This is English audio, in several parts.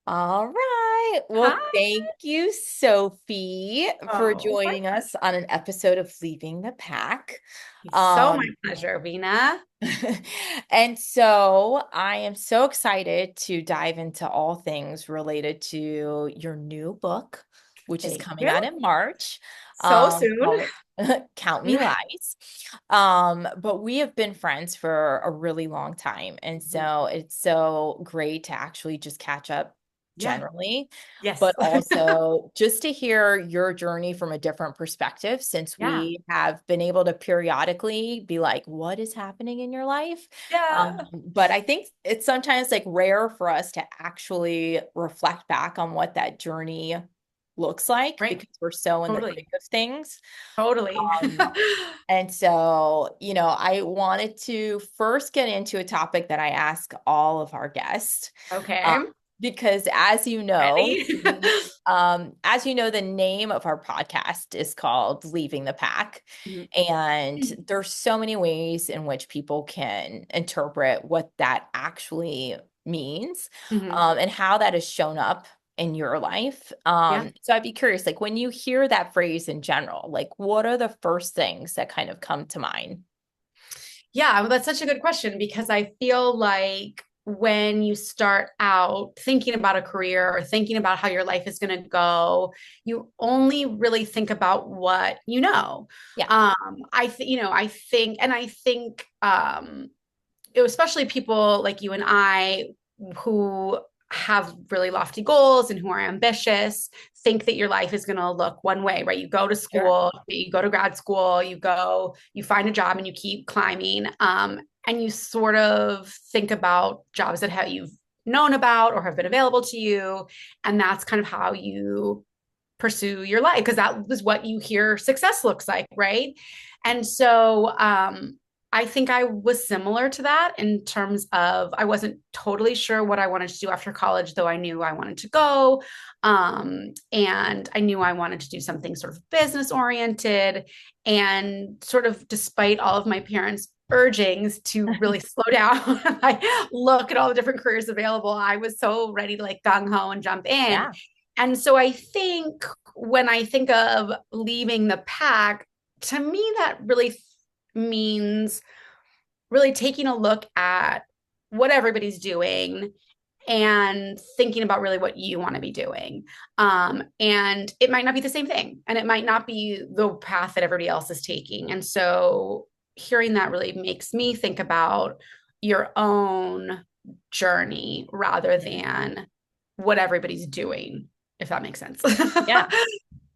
All right. Hi. Well, thank you, Sophie, for Oh, joining us on an episode of Leaving the Pack. it's so my Um, pleasure, Vina. and so I am so excited to dive into all things related to your new book, which is Thank coming you. out in March, So soon. called Count Me Lies. But we have been friends for a really long time. And Mhm. so it's so great to actually just catch up Yeah. generally, Yes. but also just to hear your journey from a different perspective, since Yeah. we have been able to periodically be like, what is happening in your life? Yeah. But I think it's sometimes like rare for us to actually reflect back on what that journey looks like Right. because we're so in the Totally. thick of things. Totally. Um, and so, I wanted to first get into a topic that I ask all of our guests, uh, Okay. because as you know, Ready? the name of our podcast is called Leaving the Pack. Mhm. And there's so many ways in which people can interpret what that actually means, Mhm. and how that has shown up in your life. Yeah. So I'd be curious, like when you hear that phrase in general, like what are the first things that kind of come to mind? Yeah, well, that's such a good question because I feel like when you start out thinking about a career or thinking about how your life is going to go, you only really think about what you know. Yeah. I think, especially people like you and I who have really lofty goals and who are ambitious think that your life is going to look one way, right? You go to Sure. school, you go to grad school, you find a job and you keep climbing. And you sort of think about jobs you've known about or have been available to you. And that's kind of how you pursue your life because that was what you hear success looks like, right? And so I think I was similar to that in terms of I wasn't totally sure what I wanted to do after college, though I knew I wanted to go. And I knew I wanted to do something sort of business oriented. And sort of despite all of my parents' urgings to really slow down, I look at all the different careers available. I was so ready to like gung ho and jump in. Yeah. And so I think when I think of leaving the pack, to me, that really means really taking a look at what everybody's doing and thinking about really what you want to be doing. And it might not be the same thing, and it might not be the path that everybody else is taking. And so hearing that really makes me think about your own journey rather than what everybody's doing, if that makes sense. Yeah.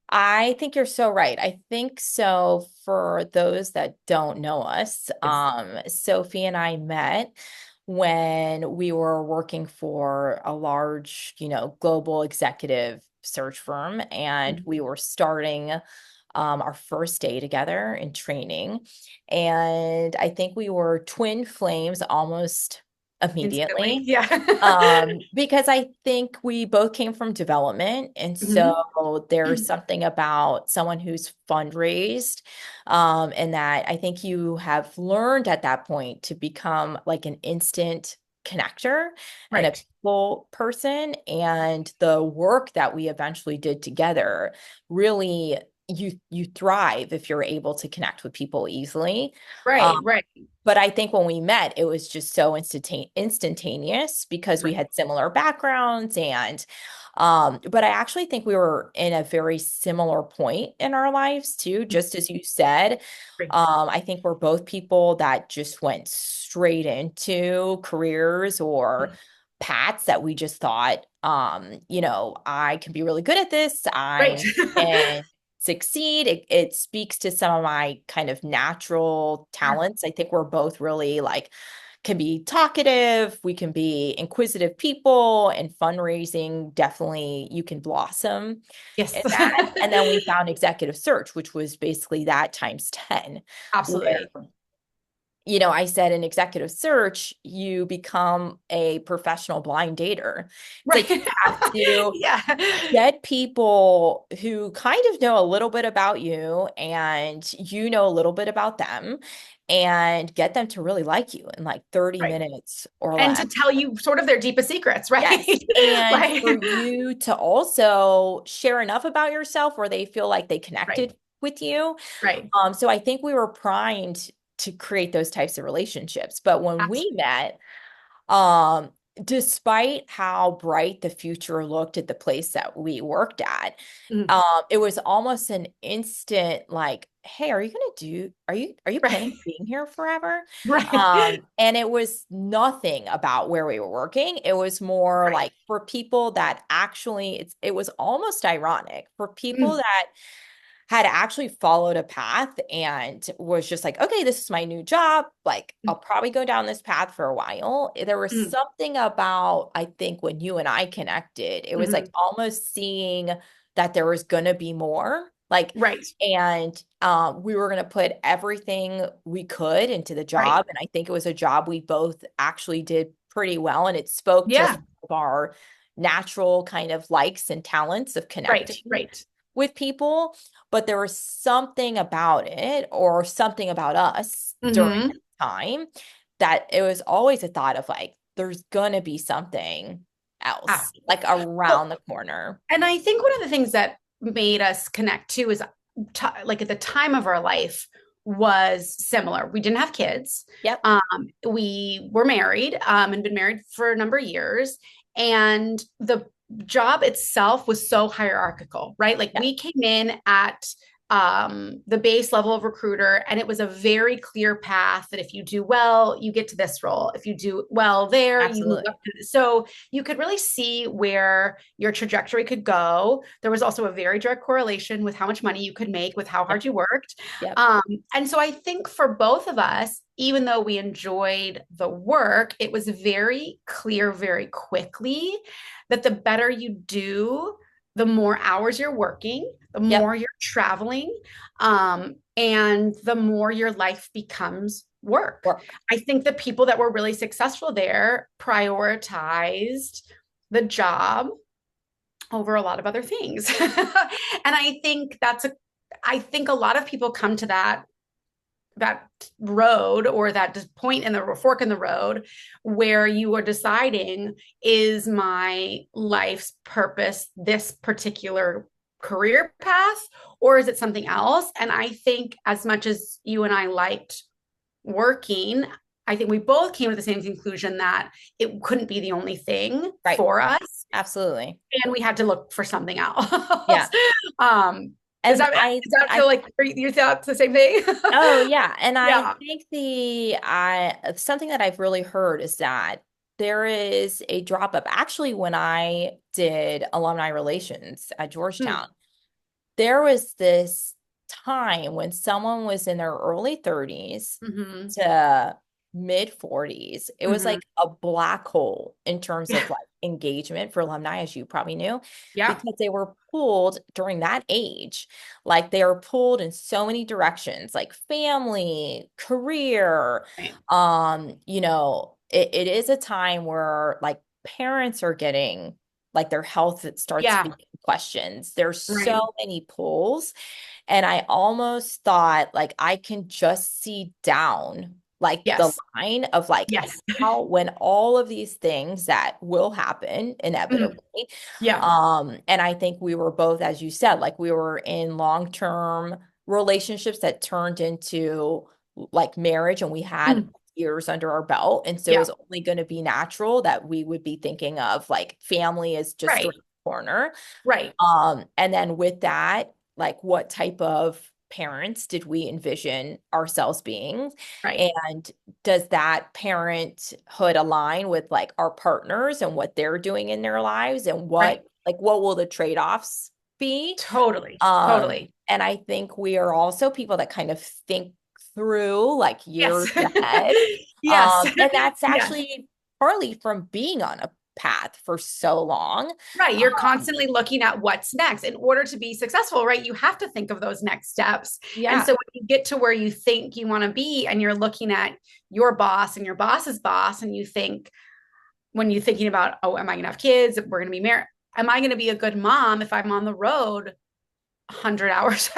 I think you're so right. I think so for those that don't know us, Yes. Sophie and I met when we were working for a large, global executive search firm, and we were starting our first day together in training. And I think we were twin flames almost Instantly. immediately. Yeah. Because I think we both came from development. And Mhm. so there's something about someone who's fundraised, and that I think you have learned at that point to become like an instant connector and a Right. people person. And the work that we eventually did together really you thrive if you're able to connect with people easily. Right. Right. But I think when we met, it was just so instantaneous because we Right. had similar backgrounds. And but I actually think we were in a very similar point in our lives too, just as you said. Right. I think we're both people that just went straight into careers or paths that we just thought, I can be really good at this. Right. I can succeed. It speaks to some of my kind of natural Sure. talents. I think we're both really like can be talkative, we can be inquisitive people, and fundraising definitely you can blossom Yes. in that. And then we found executive search, which was basically that times 10, where Absolutely. I said in executive search, you become a professional blind dater. It's like you Right. have to Yeah. get people who kind of know a little bit about you and you know a little bit about them and get them to really like you in like 30 Right. minutes or And less. to tell you sort of their deepest secrets, right? Yes. And Like, for you to also share enough about yourself where they feel like they right, connected with you. right. So I think we were primed to create those types of relationships. But when we Absolutely. met, um, despite how bright the future looked at the place that we worked at, Mhm. it was almost an instant like, hey, are you planning on Right. being here forever? Right. And it was nothing about where we were working. It was more Right. like for people that actually it was almost ironic for people Mm, that had actually followed a path and was just like, okay, this is my new job. Like, I'll mm, probably go down this path for a while. There was mm, something about, I think, when you and I connected, it was like mhm. almost seeing that there was going to be more. Like, Right. and we were going to put everything we could into the Right. job. And I think it was a job we both actually did pretty well. And it spoke to Yeah. our natural kind of likes and talents of Right. connecting Right. with people, but there was something about it or something about us during Hmm. that time that it was always a thought of like, there's gonna be something else like Absolutely. around Well, the corner. and I think one of the things that made us connect too is like at the time of our life was similar. We didn't have kids. Yep. We were married and been married for a number of years. And the job itself was so hierarchical, right? Like Yep. we came in at the base level of recruiter, and it was a very clear path that if you do well, you get to this role. If you do well there, you move Absolutely. up to this. So you could really see where your trajectory could go. There was also a very direct correlation with how much money you could make with how Yep. hard you worked. Yep. Um, and so I think for both of us, even though we enjoyed the work, it was very clear very quickly that the better you do, the more hours you're working, the Yep. more you're traveling, and the more your life becomes work. Work. I think the people that were really successful there prioritized the job over a lot of other things. And I think a lot of people come to that road or that point in the fork in the road where you are deciding, is my life's purpose this particular career path, or is it something else? And I think as much as you and I liked working, I think we both came to the same conclusion that it couldn't be the only thing Right. for us, Absolutely. and we had to look for something else. Yeah. um And does that I feel like you thought the same thing? Oh yeah, and I Yeah. think the I something that I've really heard is that there is a drop up. Actually, when I did alumni relations at Mm, Georgetown, there was this time when someone was in their early 30s mm-hmm, to mid 40s. It was mm-hmm. like a black hole in terms of like engagement for alumni, as you probably knew, Yeah. because they were pulled during that age. Like they are pulled in so many directions, like family, career. Right. It is a time where like parents are getting like their health that starts Yeah. being questions. There's Right. so many pulls. And I almost thought like I can just see down like the Yes. line of like Yes. how when all of these things that will happen Mhm. inevitably. Yeah. And I think we were both, as you said, like we were in long-term relationships that turned into like marriage and we had Mm. years under our belt. And so it Yeah. was only going to be natural that we would be thinking of like family is just around Right. the corner. Right. And then with that, like what type of parents did we envision ourselves being? Right. And does that parenthood align with like our partners and what they're doing in their lives and Right. what will the trade-offs be? Totally. Totally. And I think we are also people that kind of think through like Yes. years ahead. Yes. And that's Yes. actually partly from being on a path for so long. Right. You're Um, constantly looking at what's next. In order to be successful, right, you have to think of those next steps. And yeah, so when you get to where you think you want to be and you're looking at your boss and your boss's boss, and you think, when you're thinking about, oh, am I going to have kids? We're going to be married. Am I going to be a good mom if I'm on the road 100 hours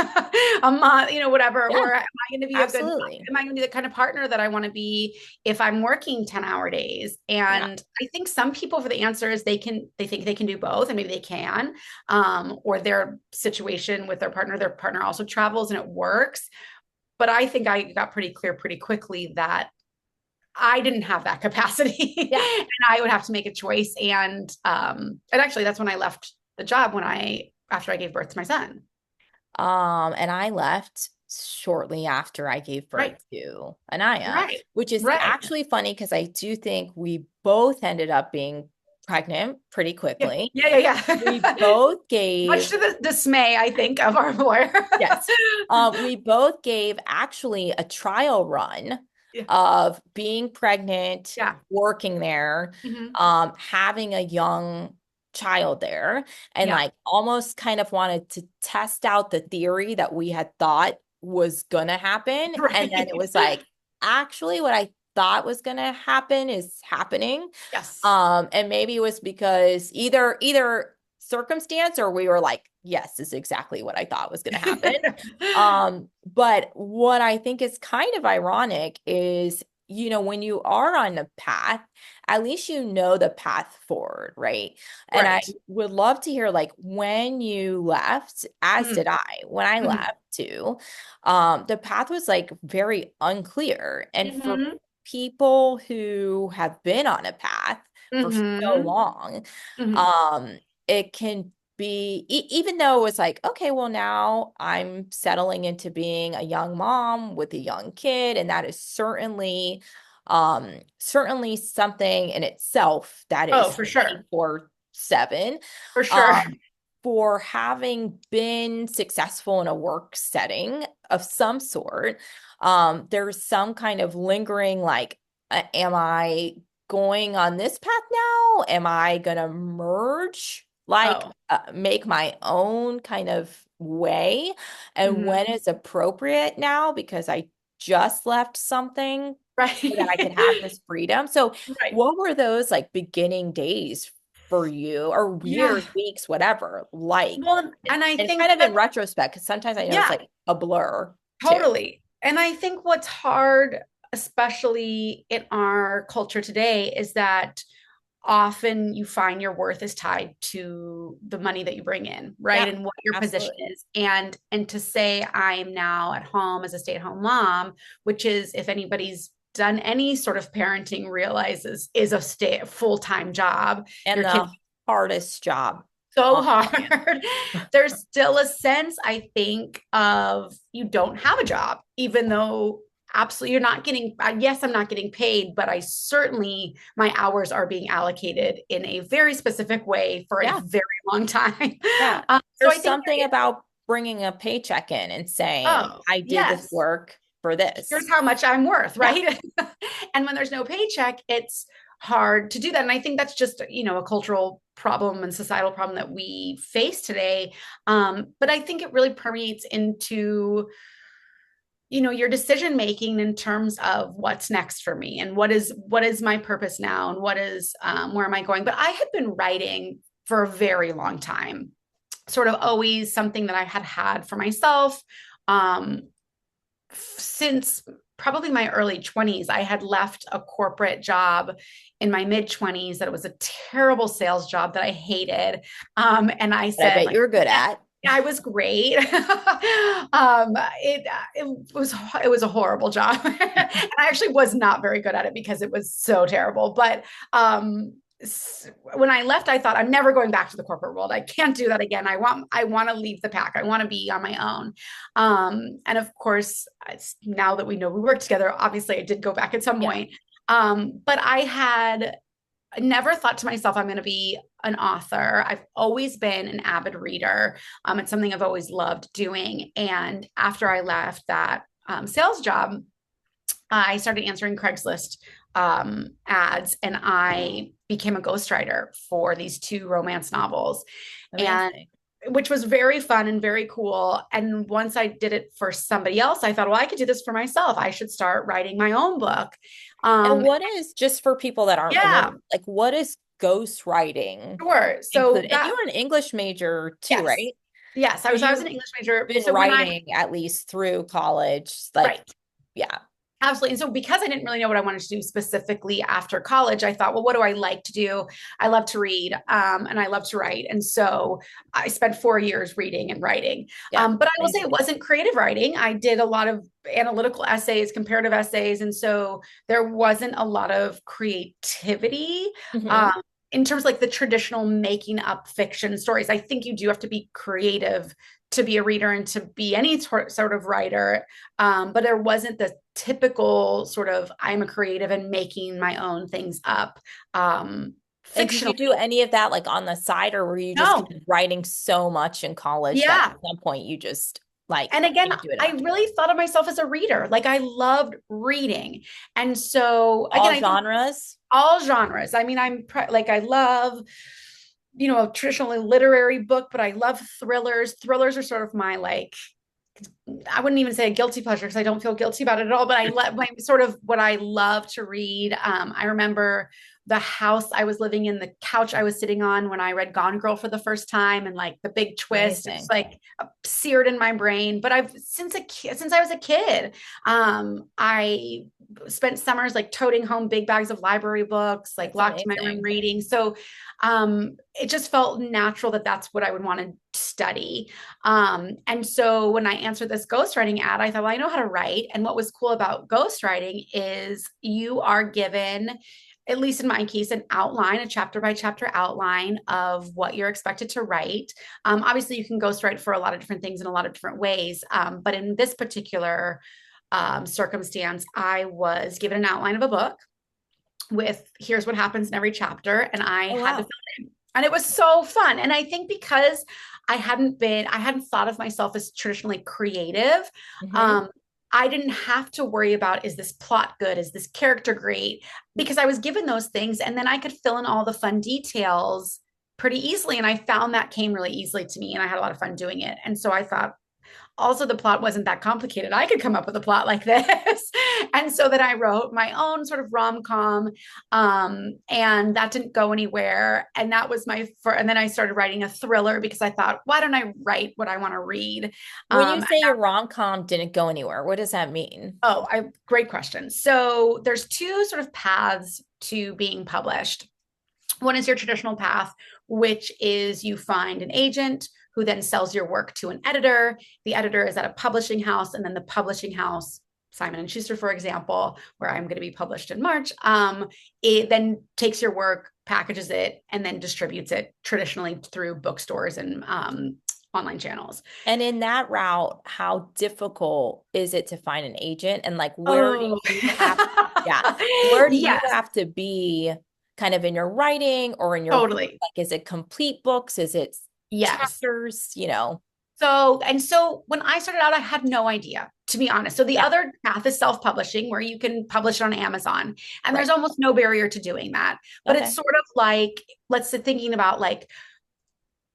a month, whatever? yeah, Or am I going to be a good, absolutely. am I going to be the kind of partner that I want to be if I'm working 10-hour days? Yeah. And I think some people, for the answer is they think they can do both, and maybe they can, or their situation with their partner also travels and it works. But I think I got pretty clear pretty quickly that I didn't have that capacity Yeah. and I would have to make a choice. And actually that's when I left the job, after I gave birth to my son. And I left shortly after I gave birth Right. to Anaya, Right. which is Right. actually funny because I do think we both ended up being pregnant pretty Yeah. quickly. Yeah. Yeah. We Yeah. both Much gave, to the dismay, I think, of our lawyer. yes, we both gave actually a trial run Yeah. of being pregnant, Yeah. working there, Mhm. having a young child there, and Yeah. like almost kind of wanted to test out the theory that we had thought was gonna happen. And then it Right. was like, actually, what I thought was gonna happen is happening. Yes. And maybe it was because either circumstance or we were like, yes, this is exactly what I thought was gonna happen. But what I think is kind of ironic is, when you are on a path, at least you know the path forward, right? And I Right. would love to hear like when you left, as Mhm. did I, when I Mhm. left too, the path was like very unclear. And for Mhm. people who have been on a path for so Mhm. long, Mhm. um, it can be even though it's like, okay, well, now I'm settling into being a young mom with a young kid, and that is certainly something in itself that Oh, is for sure. 24/7. For um sure. for having been successful in a work setting of some sort, there's some kind of lingering like, am I going on this path now? Am I gonna merge, like Oh. make my own kind of way? And Mhm. when is appropriate now because I just left something so that I could Right. have this freedom. So Right. what were those like beginning days for you, or Yeah. years, weeks, whatever, like? Well, and I And think kind of in what, retrospect, because sometimes I know it's yeah, like a blur too. totally. And I think what's hard, especially in our culture today, is that often you find your worth is tied to the money that you bring in, right? Yeah, And what your position absolutely. is. And to say I'm now at home as a stay-at-home mom, which is, if anybody's done any sort of parenting, realizes is a full-time job. And Your kid the hardest job so on the planet. hard. There's still a sense, I think, of you don't have a job, even though absolutely you're not getting, yes, I'm not getting paid, but I certainly, my hours are being allocated in a very specific way for a Yeah, very long time. yeah. So There's I think something about bringing a paycheck in and saying, oh, I did this yes, work for here's this. how much I'm worth, Yeah, right? And when there's no paycheck, it's hard to do that. And I think that's just, a cultural problem and societal problem that we face today. But I think it really permeates into, your decision making in terms of what's next for me and what is my purpose now and where am I going. But I had been writing for a very long time, sort of always something that I had for myself. Since probably my early 20s. I had left a corporate job in my mid 20s that it was a terrible sales job that I hated. And I but I said, bet like, you're good at. I was great. It was a horrible job. And I actually was not very good at it because it was so terrible. But when I left, I thought I'm never going back to the corporate world. I can't do that again. I want to leave the pack. I want to be on my own. And of course, now that we know we work together, obviously I did go back at some Yeah. point. But I had never thought to myself, I'm going to be an author. I've always been an avid reader. It's something I've always loved doing. And after I left that sales job, I started answering Craigslist ads, and I became a ghostwriter for these two romance novels, and Amazing. which was very fun and very cool. And once I did it for somebody else, I thought, well, I could do this for myself. I should start writing my own book. And Um, what is, just for people that aren't familiar, yeah, like what is ghostwriting sure. So included? And you that, were an English major too, yes, right? yes, So I was an you've English major. been So when I, writing at least through college, like, right. yeah, Absolutely. And so, because I didn't really know what I wanted to do specifically after college, I thought, well, what do I like to do? I love to read, and I love to write. And so, I spent 4 years reading and writing. yeah, But I will say amazing. it wasn't creative writing. I did a lot of analytical essays, comparative essays. And so, there wasn't a lot of creativity. Hmm. Um, in terms of like the traditional making up fiction stories, I think you do have to be creative to be a reader and to be any sort of writer. But there wasn't the typical sort of I'm a creative and making my own things up. And did Fictional. you do any of that like on the side, or were you just kind No. of writing so much in college that Yeah. at some point you just like And again, can't do it I anymore? really thought of myself as a reader. Like I loved reading. And so again, All I think genres? all genres. I mean, like I love, a traditionally literary book, but I love thrillers. Thrillers are sort of my like, I wouldn't even say a guilty pleasure because I don't feel guilty about it at all, but I let my sort of what I love to read. I remember the house I was living in, the couch I was sitting on when I read Gone Girl for the first time, and like the big twist, it's Amazing. like seared in my brain. But I've since I was a kid, I spent summers like toting home big bags of library books, like That's locked in my room amazing. reading. So it just felt natural that that's what I would want to study. And so when I answered this ghostwriting ad, I thought, well, I know how to write. And what was cool about ghostwriting is you are given, at least in my case, an outline, a chapter by chapter outline of what you're expected to write. Obviously, you can ghostwrite for a lot of different things in a lot of different ways. But in this particular circumstance, I was given an outline of a book with here's what happens in every chapter, and I Oh, had to wow. fill it in. And it was so fun. And I think because I hadn't thought of myself as traditionally creative. Hmm. Um, I didn't have to worry about is this plot good? Is this character great? Because I was given those things, and then I could fill in all the fun details pretty easily. And I found that came really easily to me, and I had a lot of fun doing it. And so I thought, also the plot wasn't that complicated. I could come up with a plot like this. And so then I wrote my own sort of rom-com, and that didn't go anywhere. And that was and then I started writing a thriller because I thought, why don't I write what I want to read? When you um, say your rom-com didn't go anywhere, what does that mean? great question. So there's two sort of paths to being published. One is your traditional path, which is you find an agent who then sells your work to an editor. The editor is at a publishing house, and then the publishing house, Simon and Schuster, for example, where I'm going to be published in March, it then takes your work, packages it, and then distributes it traditionally through bookstores and online channels. And in that route, how difficult is it to find an agent? And like, where do Oh, you have, yeah, where do you yes, have to be kind of in your writing or in your, totally. like, is it complete books? Is it Yes. chapters? You know? So when I started out, I had no idea, to be honest. So the Yeah. other path is self-publishing, where you can publish it on Amazon, and there's Right. almost no barrier to doing that. But it's Okay. sort of like, let's say, thinking about like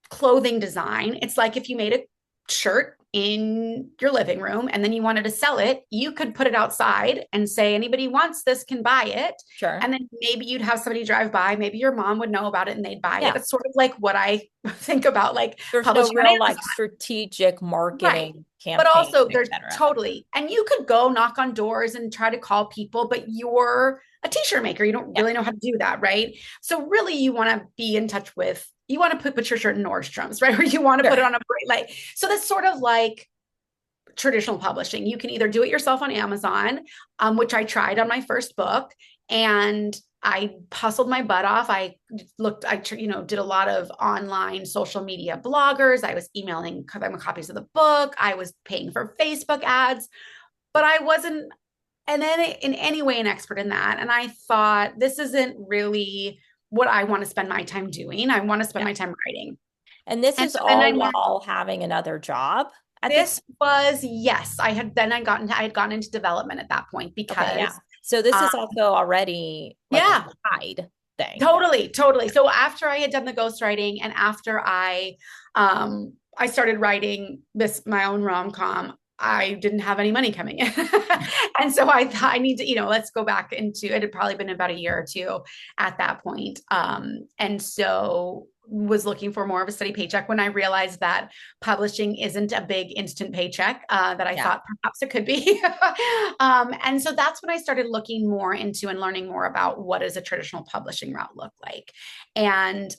clothing design. It's like if you made a shirt in your living room and then you wanted to sell it, you could put it outside and say, anybody wants this can buy it. Sure. And then maybe you'd have somebody drive by, maybe your mom would know about it and they'd buy it. Yeah. It's sort of like what I think about like There's no publishing on real like Amazon. strategic Right. marketing But campaign, also, there's etc. totally, and you could go knock on doors and try to call people, but you're a t-shirt maker. You don't Yeah. really know how to do that, right? So, really, you want to be in touch with, you want to put your shirt in Nordstrom's, right? Or you want to put it Sure. on a like, so that's sort of like traditional publishing. You can either do it yourself on Amazon, which I tried on my first book, and I hustled my butt off. Did a lot of online social media bloggers. I was emailing them copies of the book. I was paying for Facebook ads, but I wasn't, and then in any way an expert in that. And I thought, this isn't really what I want to spend my time doing. I want to spend Yeah. my time writing. And this And is so then I all learned while having another job at the time. this was, yes, I had gotten into development at that point Okay. because Yeah. So this is also already like a Yeah, side thing. totally, totally. So after I had done the ghostwriting and after I started writing this my own rom-com, I didn't have any money coming in. And so I thought I need to, let's go back into it had probably been about a year or two at that point. And so was looking for more of a steady paycheck when I realized that publishing isn't a big instant paycheck that I Yeah. thought perhaps it could be. And so that's when I started looking more into and learning more about what does a traditional publishing route look like. And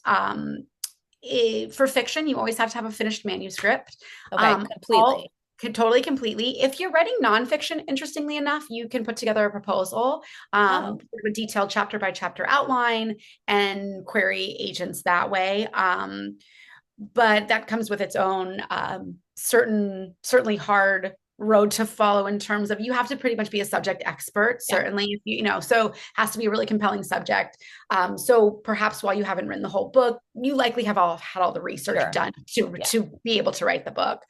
for fiction, you always have to have a finished manuscript. Okay. All Completely. totally completely. If you're writing nonfiction, interestingly enough, you can put together a proposal, Oh, a detailed chapter by chapter outline, and query agents that way. But that comes with its own certainly hard road to follow in terms of you have to pretty much be a subject expert, yeah. certainly if so has to be a really compelling subject. So perhaps while you haven't written the whole book, you likely have had all the research Sure. done to Yeah. be able to write the book.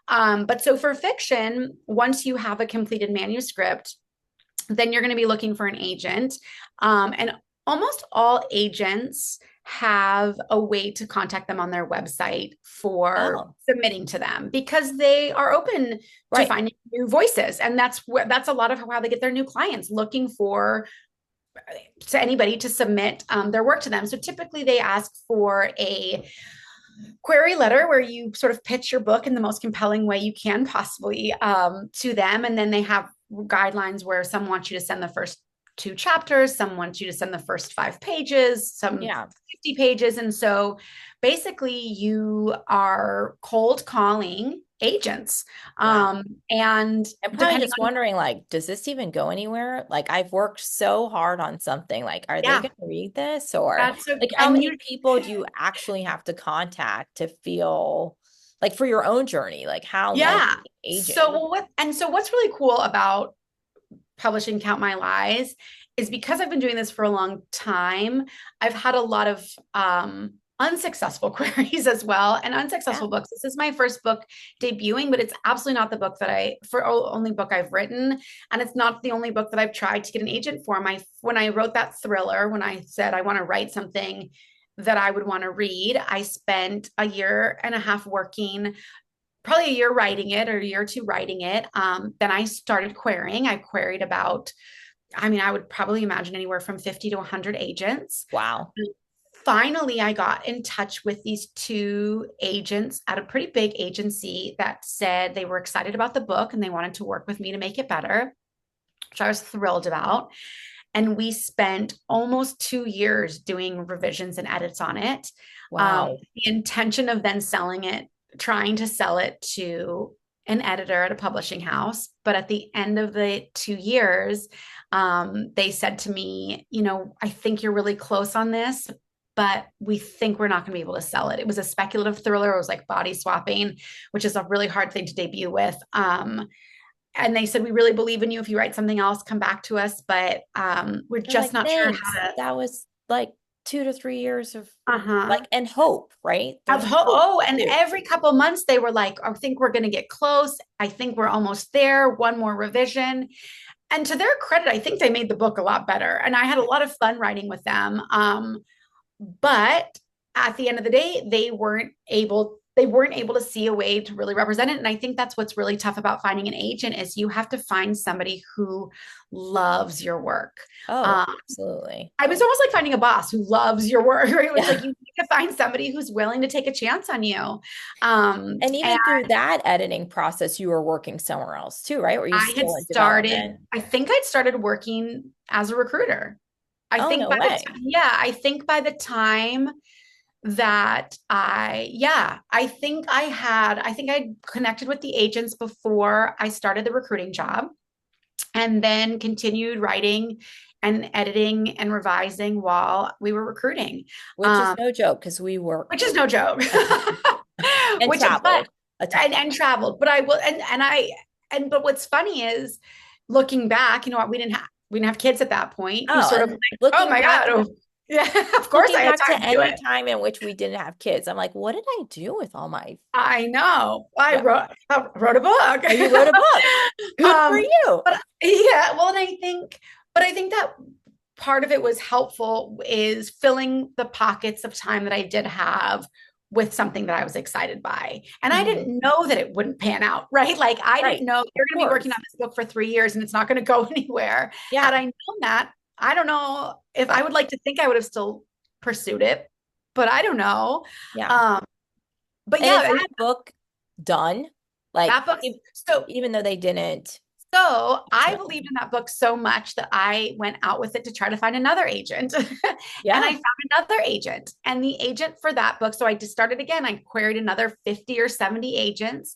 But so for fiction, once you have a completed manuscript, then you're going to be looking for an agent. And almost all agents have a way to contact them on their website for Oh, submitting to them because they are open to right. finding new voices. And that's a lot of how they get their new clients, looking for to anybody to submit their work to them. So typically they ask for a query letter where you sort of pitch your book in the most compelling way you can possibly to them. And then they have guidelines where some want you to send the first 2 chapters, some want you to send the first 5 pages, some Yeah. 50 pages. And so basically you are cold calling agents. Wow. And I'm probably depending just on, wondering, like, does this even go anywhere? Like, I've worked so hard on something. Like, are they yeah, going to read this? Or, that's so, like, how and many you people do you actually have to contact to feel like for your own journey? Like, how many yeah. agents? So what's really cool about publishing Count My Lies is because I've been doing this for a long time, I've had a lot of unsuccessful queries as well and Yeah. unsuccessful books. This is my first book debuting, but it's absolutely not the book that only book I've written. And it's not the only book that I've tried to get an agent for. When I wrote that thriller, when I said I want to write something that I would want to read, I spent a year and a half working, probably a year writing it or a year or two writing it. Then I started querying. I queried about, I mean, I would probably imagine anywhere from 50 to 100 agents. Wow. Finally, I got in touch with these 2 agents at a pretty big agency that said they were excited about the book and they wanted to work with me to make it better, which I was thrilled about. And we spent almost 2 years doing revisions and edits on it. Wow. The intention of then selling it, trying to sell it to an editor at a publishing house. But at the end of the 2 years, they said to me, I think you're really close on this, but we think we're not going to be able to sell it. It was a speculative thriller. It was like body swapping, which is a really hard thing to debut with. And they said, we really believe in you. If you write something else, come back to us. But we're You're just like, not sure thanks. how to. That was like 2 to 3 years of Uh-huh. like, and hope, right? There's hope And too. every couple months they were like, I think we're going to get close. I think we're almost there. One more revision. And to their credit, I think they made the book a lot better. And I had a lot of fun writing with them. But at the end of the day, they weren't able to see a way to really represent it. And I think that's what's really tough about finding an agent is you have to find somebody who loves your work. Oh, Um, absolutely. I was almost like finding a boss who loves your work. Right? It was Yeah. like you need to find somebody who's willing to take a chance on you. And And even through that editing process, you were working somewhere else too, right? Were you still in development? I think I'd started working as a recruiter. Oh, no way. I think by the time that I think I connected with the agents before I started the recruiting job and then continued writing and editing and revising while we were recruiting, Which is um, no joke because we work which is no joke. a ton and But traveled a ton. and traveled, but I will, but what's funny is looking back, we didn't have kids at that point. You Oh, sort of and like, oh my God, yeah, of course I had looking back time to to do any it. time in which we didn't have kids, I'm like, what did I do with all my, I know. yeah. I wrote a book. Oh, you wrote a book. Good for um, you. but yeah, well, and I think But I think that part of it was helpful is filling the pockets of time that I did have with something that I was excited by. And I Mhm. didn't know that it wouldn't pan out, right? Like I didn't Right. know Of you're going to be working on course. this book for 3 years and it's not going to go anywhere. Had Yeah. I known that, I don't know if I Right. would like to think I would have still pursued it, but I don't know. Yeah. Um, but And yeah, is I mean, that book done? Like, that book. So even though they didn't So I ultimately. believed in that book so much that I went out with it to try to find another agent. And I Yeah. found another agent. And the agent for that book, so I just started again. I queried another 50 or 70 agents.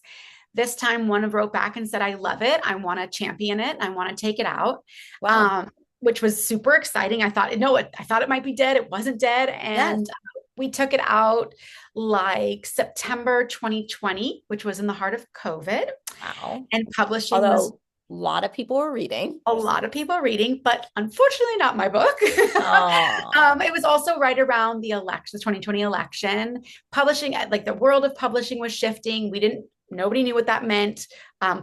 This time, one wrote back and said, I love it. I want to champion it. I want to take it out. Wow. Which was super exciting. I thought, no, I thought it might be dead. It wasn't dead. Yes. And we took it out like September 2020, which was in the heart of COVID. Wow. And publishing was Although a lot of people were reading. a lot of people reading, but unfortunately not my book. Oh, It was also right around the election, the 2020 election. Publishing, like the world of publishing was shifting. Nobody knew what that meant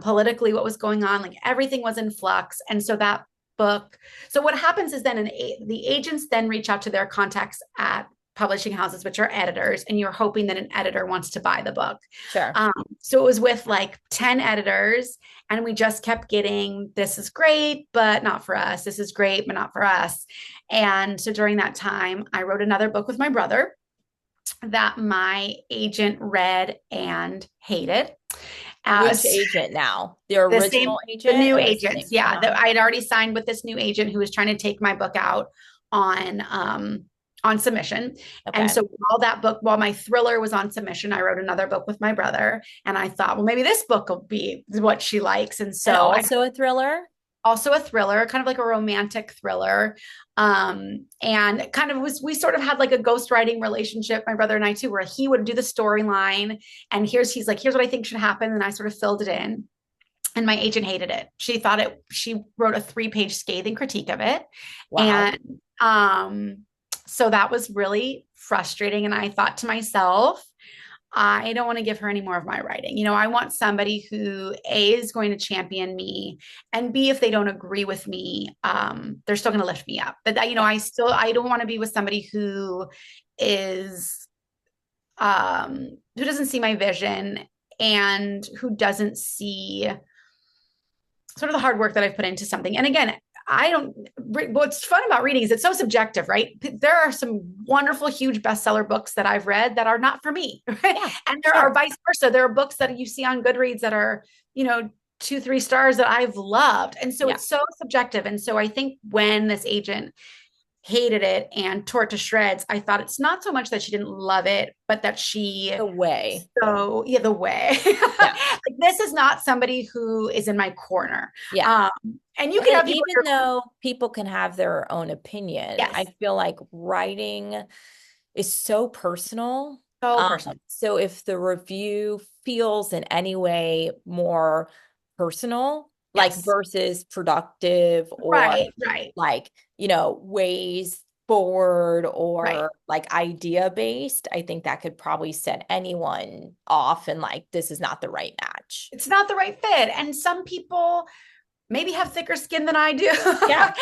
politically, what was going on. Like everything was in flux. And so that book, so what happens is then the agents then reach out to their contacts at publishing houses, which are editors, and you're hoping that an editor wants to buy the book. sure. So it was with like 10 editors, and we just kept getting, this is great, but not for us. This is great, but not for us. And so during that time, I wrote another book with my brother that my agent read and hated. Which As agent now? The the original same, the agent new or the agents, same? yeah, Uh-huh. that I had already signed with this new agent who was trying to take my book out on submission. And Okay. so while my thriller was on submission, I wrote another book with my brother, and I thought, well, maybe this book will be what she likes. And And so I also a thriller? also a thriller, kind of like a romantic thriller. And kind of we sort of had like a ghostwriting relationship, my brother and I too, where he would do the storyline and he's like, here's what I think should happen. And I sort of filled it in. And my agent hated it. She wrote a 3-page scathing critique of it. Wow. And so that was really frustrating. And I thought to myself, I don't want to give her any more of my writing. I want somebody who A is going to champion me, and B, if they don't agree with me, they're still going to lift me up. But I don't want to be with somebody is who doesn't see my vision and who doesn't see sort of the hard work that I've put into something. And again, I don't, what's fun about reading is it's so subjective, right? There are some wonderful, huge bestseller books that I've read that are not for me. Right? Yeah, And there are sure. vice versa. There are books that you see on Goodreads that are, 2, 3 stars that I've loved. And so Yeah. it's so subjective. And so I think when this agent hated it and tore it to shreds, I thought it's not so much that she didn't love it, but that The way. the way. Yeah. Like this is not somebody who is in my corner. Yeah. Um, and you can And have people even though people can have their own opinion, I yes, feel like writing is so personal. so personal. So if the review feels in any way more personal, like Yes. versus productive or Right, right. like, ways forward Right. or like idea based, I think that could probably set anyone off and like, this is not the right match. It's not the right fit. And some people maybe have thicker skin than I do. Yeah,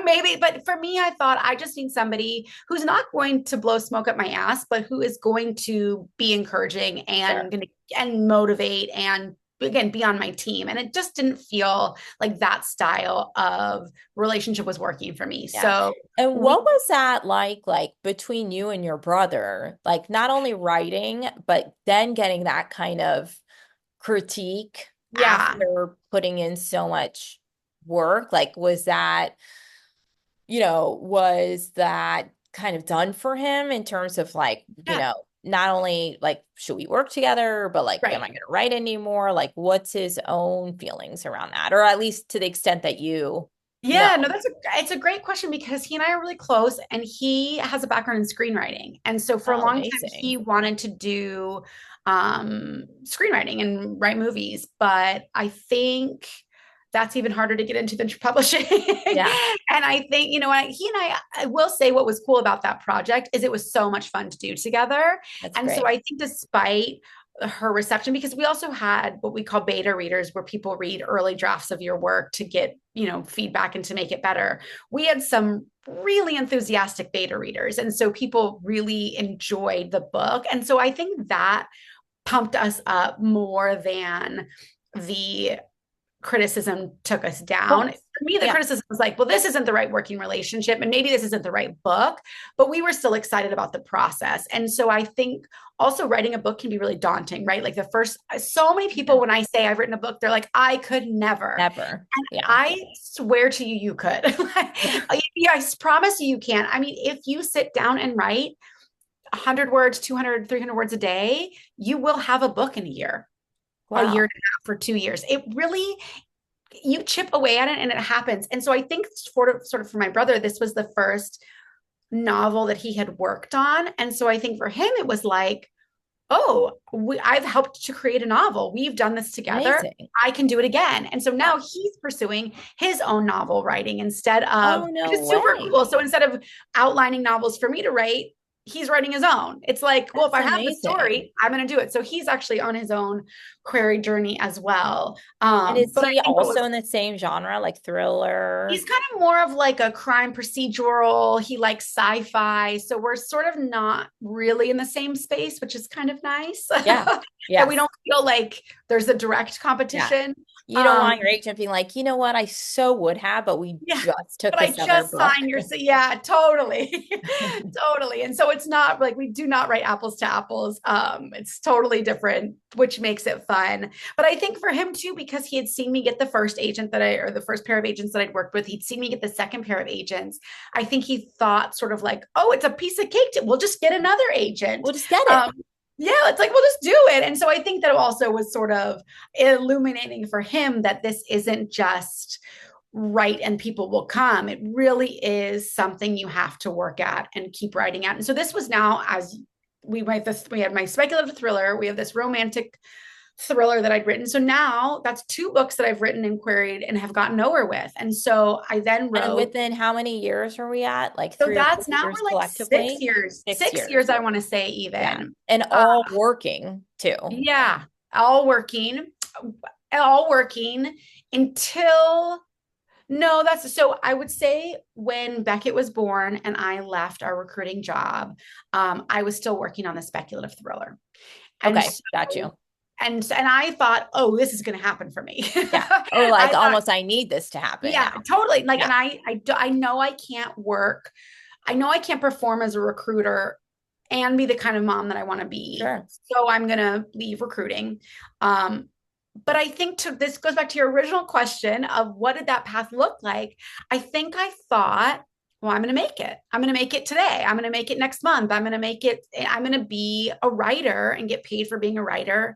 Maybe, but for me, I thought I just need somebody who's not going to blow smoke up my ass, but who is going to be encouraging sure. and motivate and again be on my team. And it just didn't feel like that style of relationship was working for me. Yeah. So And we what was that like between you and your brother? Like not only writing, but then getting that kind of critique yeah. after putting in so much work? Like was that kind of done for him in terms of like, Yeah. not only like, should we work together, but like, am I Right. going to write anymore? Like, what's his own feelings around that? Or at least to the extent that you know. Yeah, no, it's a great question because he and I are really close and he has a background in screenwriting. And so for a Oh, long time amazing. he wanted to do screenwriting and write movies, but I think that's even harder to get into than publishing. Yeah, And I think, I will say what was cool about that project is it was so much fun to do together. that's And so great. I think despite her reception, because we also had what we call beta readers, where people read early drafts of your work to get, feedback and to make it better. We had some really enthusiastic beta readers, and so people really enjoyed the book. And so I think that pumped us up more than the criticism took us down. course. For me, the Yeah. criticism was like, well, this isn't the right working relationship, and maybe this isn't the right book, but we were still excited about the process. And so I think also writing a book can be really daunting, right? Like so many people, when I say I've written a book, they're like, I could never. Never. And Yeah. I swear to you, you could. Yeah, I promise you, you can. I mean, if you sit down and write 100 words, 200, 300 words a day, you will have a book in a year Wow. and a half or 2 years. It really, you chip away at it and it happens. And so I think sort of for my brother, this was the first novel that he had worked on. And so I think for him, it was like, oh, I've helped to create a novel. We've done this together. Amazing. I can do it again. And so Yeah. now he's pursuing his own novel writing instead of, Oh, no which is super way. cool. So instead of outlining novels for me to write, he's writing his own. It's like, well, if That's I have the amazing. story, I'm going to do it. So he's actually on his own query journey as well. And is But I he think what also was in the same genre, like thriller? he's kind of more of like a crime procedural. He likes sci-fi. So we're sort of not really in the same space, which is kind of nice. Yeah. That we Yes. don't feel like there's a direct Yeah. competition. You don't Um, want your agent being like, you know what, I so would have, but we yeah, just took but I this other just book. signed yeah, totally. Totally. And so it's not like we do not write apples to apples. It's totally different, which makes it fun. But I think for him too, because he had seen me get the first agent or the first pair of agents that I'd worked with, he'd seen me get the second pair of agents. I think he thought sort of like, oh, it's a piece of cake. We'll just get another agent. We'll just get it. Um, yeah, it's like, we'll just do it. And so I think that also was sort of illuminating for him that this isn't just write and people will come. It really is something you have to work at and keep writing at. And so this was now, as we had my speculative thriller, we have this romantic thriller that I'd written. So now that's two books that I've written and queried and have gotten nowhere with. And so I then And wrote, within how many years are we at? Like so 3 or 4 that's now years we're like collectively? 6 6 years, years. I want to say Yeah. even. And Uh, all working too. yeah, all working, all working until no, that's so I would say when Beckett was born and I left our recruiting job, I was still working on the speculative thriller. And Okay, got so, you. and I thought, oh, this is going to happen for me. Yeah. Or I like thought, almost I need this to happen yeah, now. totally. Like, Yeah, and I know I can't work. I know I can't perform as a recruiter and be the kind of mom that I want to be. sure. So I'm going to leave recruiting. Um, but I think this goes back to your original question of what did that path look like? I think I thought, well, I'm going to make it. I'm going to make it today. I'm going to make it next month. I'm going to be a writer and get paid for being a writer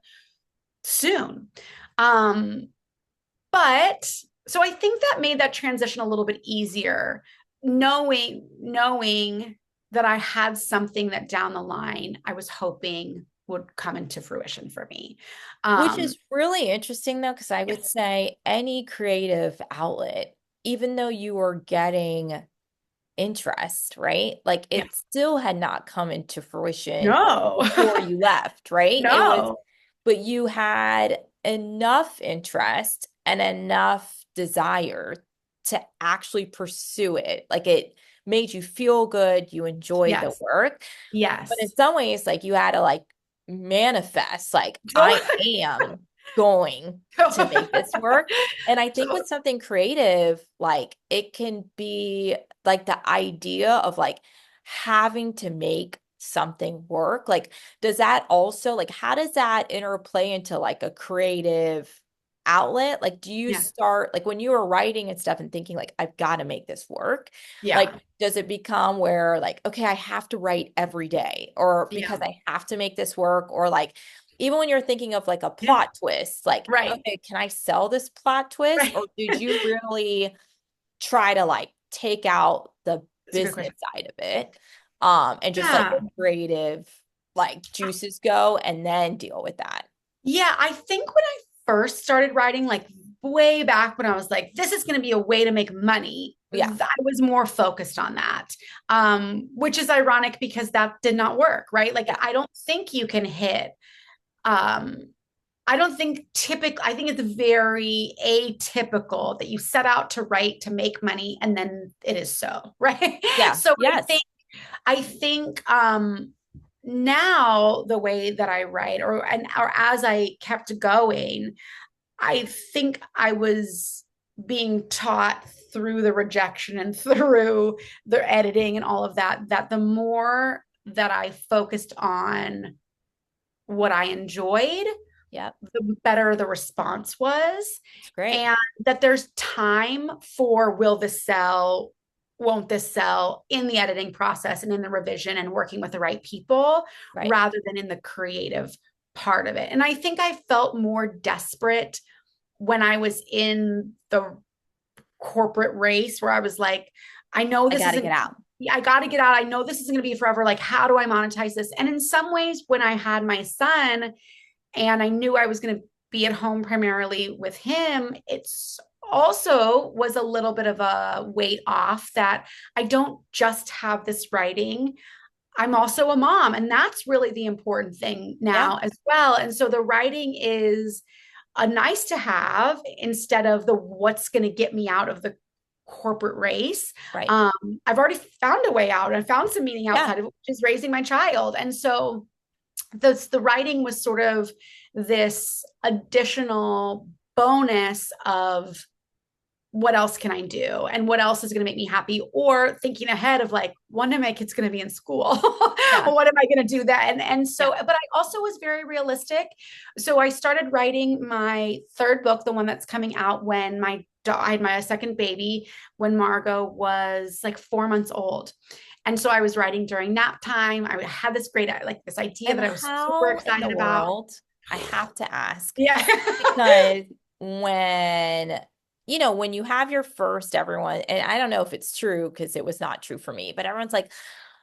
soon. Um, but so I think that made that transition a little bit easier, knowing that I had something that down the line I was hoping would come into fruition for me. Which Um, is really interesting though, because I would yes. say any creative outlet, even though you were getting interest, right? Like Yeah. it still had not come into fruition No. before you left, right? It was, No. but you had enough interest and enough desire to actually pursue it. Like it made you feel good, you enjoyed the Yes. work. But in Yes. some ways, like you had to like manifest, like I am going to make this work. And I think with something creative, like it can be like the idea of like having to make something work. Like, does that also like how does that interplay into like a creative outlet? Like, do you Yeah. start like when you were writing and stuff and thinking like I've got to make this work? Like, Yeah. does it become where like, okay, I have to write every day or because Yeah. I have to make this work or like even when you're thinking of like a Yeah. plot twist, like, Right. okay, can I sell this plot twist? Right. Or did you really try to like take out the That's a good business question. side of it, and just let Yeah. the creative like juices go and then deal with that? Yeah. I think when I first started writing, like way back when I was like, this is going to be a way to make money, Yeah. I was more focused on that, which is ironic because that did not work, right? Like, Yeah. I don't think you can hit I don't think I think it's very atypical that you set out to write to make money and then it is so, right? Yeah. So Yes. I think now the way that I write or as I kept going, I think I was being taught through the rejection and through the editing and all of that, that the more that I focused on what I enjoyed, Yep. the better the response was. It's great. And that there's time for will this sell, won't this sell in the editing process and in the revision and working with the right people Right. rather than in the creative part of it. And I think I felt more desperate when I was in the corporate race where I was like, I know I this got to isn't, get out. I got to get out. I know this isn't going to be forever. Like, how do I monetize this? And in some ways, when I had my son and I knew I was going to be at home primarily with him, it's also was a little bit of a weight off that I don't just have this writing. I'm also a mom, and that's really the important thing Yeah. now as well. And so the writing is a nice to have instead of the what's going to get me out of the corporate race. Right. I've already found a way out and found some meaning Yeah. outside of it, which is raising my child. And so the writing was sort of this additional bonus of what else can I do and what else is going to make me happy, or thinking ahead of like one day my kid's going to be in school. Yeah. Well, what am I going to do that? And so, Yeah. but I also was very realistic. So I started writing my third book, the one that's coming out when I had my second baby when Margot was like 4 months old. And so I was writing during nap time. I had this great, like this idea And that I was super how in the excited about. world, I have to ask, Yeah. because when, when you have your first, everyone, and I don't know if it's true because it was not true for me, but everyone's like,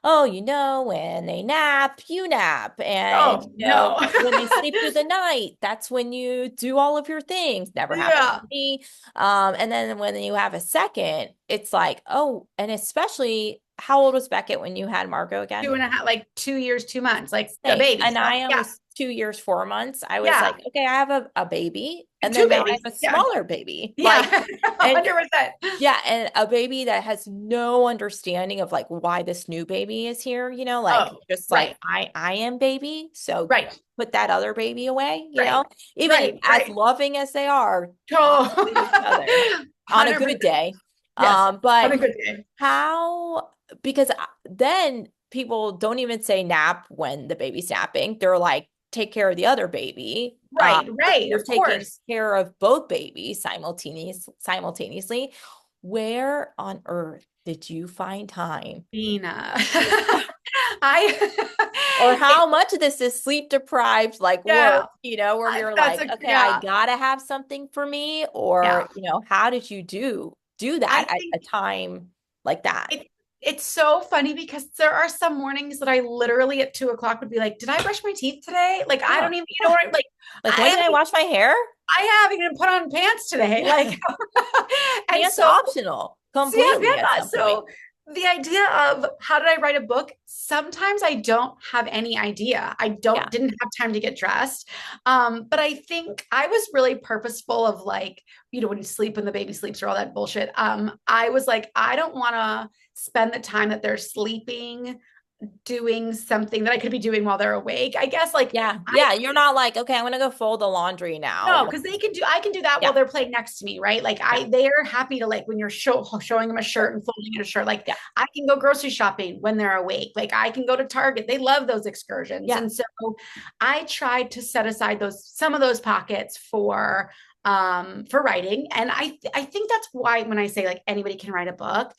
oh, when they nap, you nap. And, Oh, no. when they sleep through the night, that's when you do all of your things. Never happened Yeah. to me. And then when you have a second, it's like, oh, and especially how old was Beckett when you had Margot again? 2.5, like 2 years, 2 months, like a Same. baby. And So I yeah, was 2 years, 4 months. I was yeah. like, okay, I have a baby. And And two then now I babies. have a Yeah. smaller baby. Like, Yeah. and 100%. yeah, and a baby that has no understanding of like why this new baby is here, like Oh, just like right. I am baby. So Right. put that other baby away, Right. even Right. as Right. loving as they are Oh, with each other on a good 100%. day. Yes. On But a good day. how, because then people don't even say nap when the baby's napping. They're like, take care of the other baby. Right. But Right. you're Of taking course. care of both babies simultaneously. Where on earth did you find time? Dina. I, Or how much of this is sleep deprived, like yeah, work, where you're that's like, a, okay, I yeah. gotta have something for me, Yeah. or, how did you do I that at think a time like that? it, it's so funny because there are some mornings that I literally at 2 o'clock would be like, did I brush my teeth today? Like, I Yeah. don't even, what like, Like, I when did I haven't, wash my hair? I haven't even put on pants today. Yeah. Like, and Pants so, optional so yeah, completely at yeah. some point. So the idea of how did I write a book? Sometimes I don't have any idea. I Yeah. didn't have time to get dressed. But I think I was really purposeful of like, when you sleep, when the baby sleeps or all that bullshit. I was like, I don't want to spend the time that they're sleeping doing something that I could be doing while they're awake. I guess like Yeah. I Yeah. You're not like, okay, I'm gonna go fold the laundry no, now. because I can do that while Yeah. they're playing next to me, right? Like Yeah. they're happy to like when you're showing them a shirt Sure. and folding in a shirt. Like Yeah. I can go grocery shopping when they're awake. Like I can go to Target. They love those excursions. Yeah. And so I tried to set aside some of those pockets for writing. And I think that's why when I say like anybody can write a book,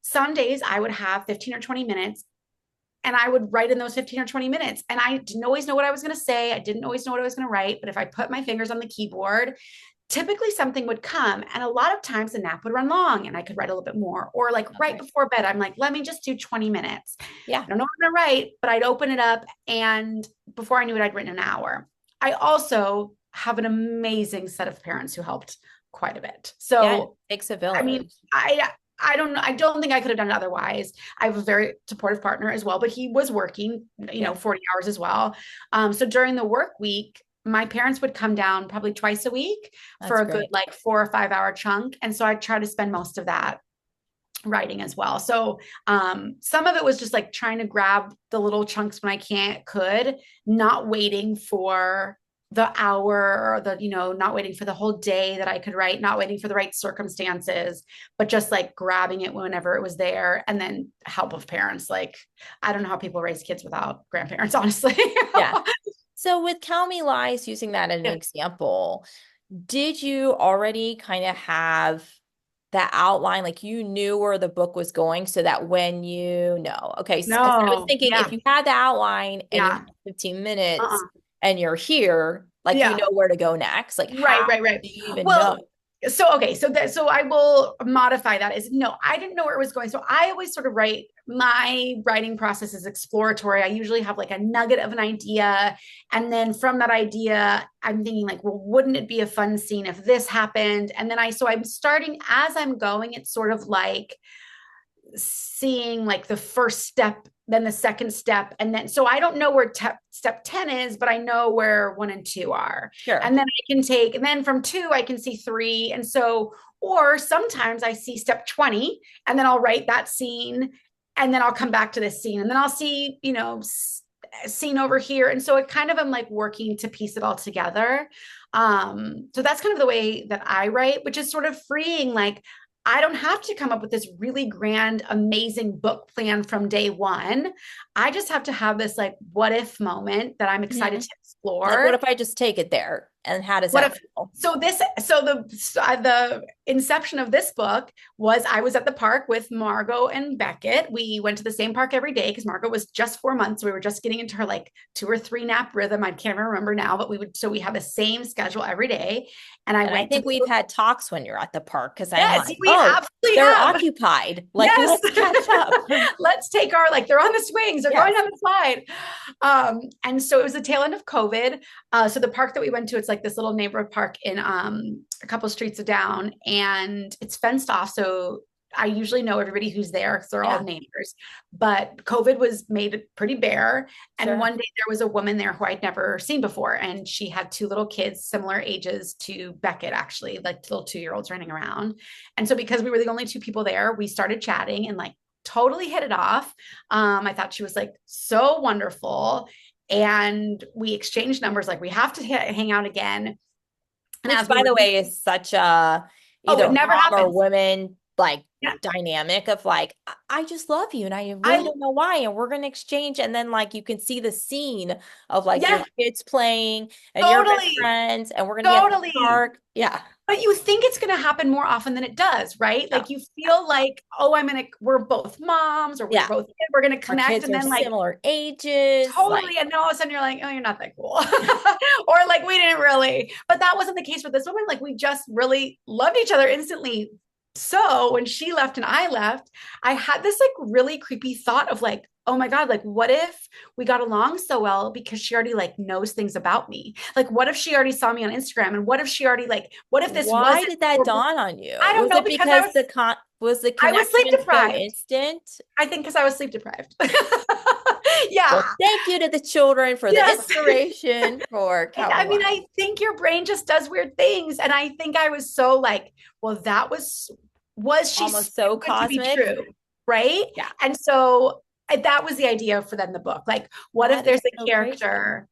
some days I would have 15 or 20 minutes and I would write in those 15 or 20 minutes. And I didn't always know what I was going to say. I didn't always know what I was going to write. But if I put my fingers on the keyboard, typically something would come. And a lot of times the nap would run long and I could write a little bit more. Or like right Okay. before bed, I'm like, let me just do 20 minutes. Yeah. I don't know what I'm going to write, but I'd open it up. And before I knew it, I'd written an hour. I also have an amazing set of parents who helped quite a bit. Yeah. It So, takes a I mean, village. I don't know. I don't think I could have done it otherwise. I have a very supportive partner as well, but he was working, Yeah. 40 hours as well. So during the work week, my parents would come down probably twice a week for That's a good great. like 4 or 5 hour chunk. And so I try to spend most of that writing as well. So some of it was just like trying to grab the little chunks when I could, not waiting for the hour or the, not waiting for the whole day that I could write, not waiting for the right circumstances, but just like grabbing it whenever it was there. And then help of parents. Like, I don't know how people raise kids without grandparents, honestly. Yeah. So with Count Me Lies, using that as an Yeah. example, did you already kind of have that outline, like you knew where the book was going so that when you know, okay, because I was No. thinking if Yeah. you had the outline and you Yeah. have 15 minutes Uh-uh. and you're here, like you Yeah. know where to go next, like Right, how right, right. do you even know? Well, so I will modify that as no, I didn't know where it was going. So I always sort of write my writing process is exploratory. I usually have like a nugget of an idea. And then from that idea, I'm thinking like, well, wouldn't it be a fun scene if this happened? And then so I'm starting as I'm going, it's sort of like seeing like the first step, then the second step. And then, so I don't know where step 10 is, but I know where 1 and 2 are. Sure. And then and then from 2, I can see 3. And so, or sometimes I see step 20 and then I'll write that scene and then I'll come back to this scene and then I'll see, scene over here. And so it kind of, I'm like working to piece it all together. So that's kind of the way that I write, which is sort of freeing. Like, I don't have to come up with this really grand, amazing book plan from day one. I just have to have this like what if moment that I'm excited Mhm. to Like, what explore. if I just take it there? And how does What that if feel? the inception of this book was I was at the park with Margot and Beckett. We went to the same park every day because Margot was just 4 months. So we were just getting into her like 2 or 3 nap rhythm. I can't even remember now, but we had the same schedule every day. And I And I went to think we've had talks when you're at the park because I'm yes, like, we oh, absolutely they're have. occupied. Like, Yes. let's catch up. Let's take our, like, they're on the swings, they're going Yes. on the slide. And so it was the tail end of COVID. So the park that we went to, it's like this little neighborhood park in a couple streets down, and it's fenced off. So I usually know everybody who's there because they're all Yeah, neighbors. But COVID was made it pretty bare. And sure. one day there was a woman there who I'd never seen before. And she had 2 little kids, similar ages to Beckett, actually, like little 2-year-olds running around. And so because we were the only 2 people there, we started chatting and like totally hit it off. I thought she was like so wonderful. And we exchanged numbers, like we have to hang out again. And Which, as we by were, the way, is such a oh, either it never mom or happens. women like Yeah. dynamic of like, I just love you and I really I, don't know why. And we're gonna exchange. And then like you can see the scene of like your yeah, kids playing and your best totally, friends and we're gonna be at the totally. park. Yeah. But you think it's going to happen more often than it does, right? Yeah. Like you feel like, oh, we're both moms or Yeah. we're going to Our connect. kids And are then like, similar ages. Like, totally. And then all of a sudden you're like, oh, you're not that cool. Or like, we didn't really. But that wasn't the case with this woman. Like, we just really loved each other instantly. So when she left and I left, I had this like really creepy thought of like, oh my God, like, what if we got along so well because she already like knows things about me? Like, what if she already saw me on Instagram? And what if she already like, what if this why wasn't, did that dawn on you? I don't Was know, it because because was the I was sleep connection so deprived. instant? I think because I was sleep deprived. Yeah. Well, thank you to the children for the Yes. inspiration for Count Me I mean, Live. I think your brain just does weird things. And I think I was so like, well, was she so Almost so good to be cosmic. true? Right. Yeah, And so that was the idea for then the book. Like, what if that is there's a so crazy. character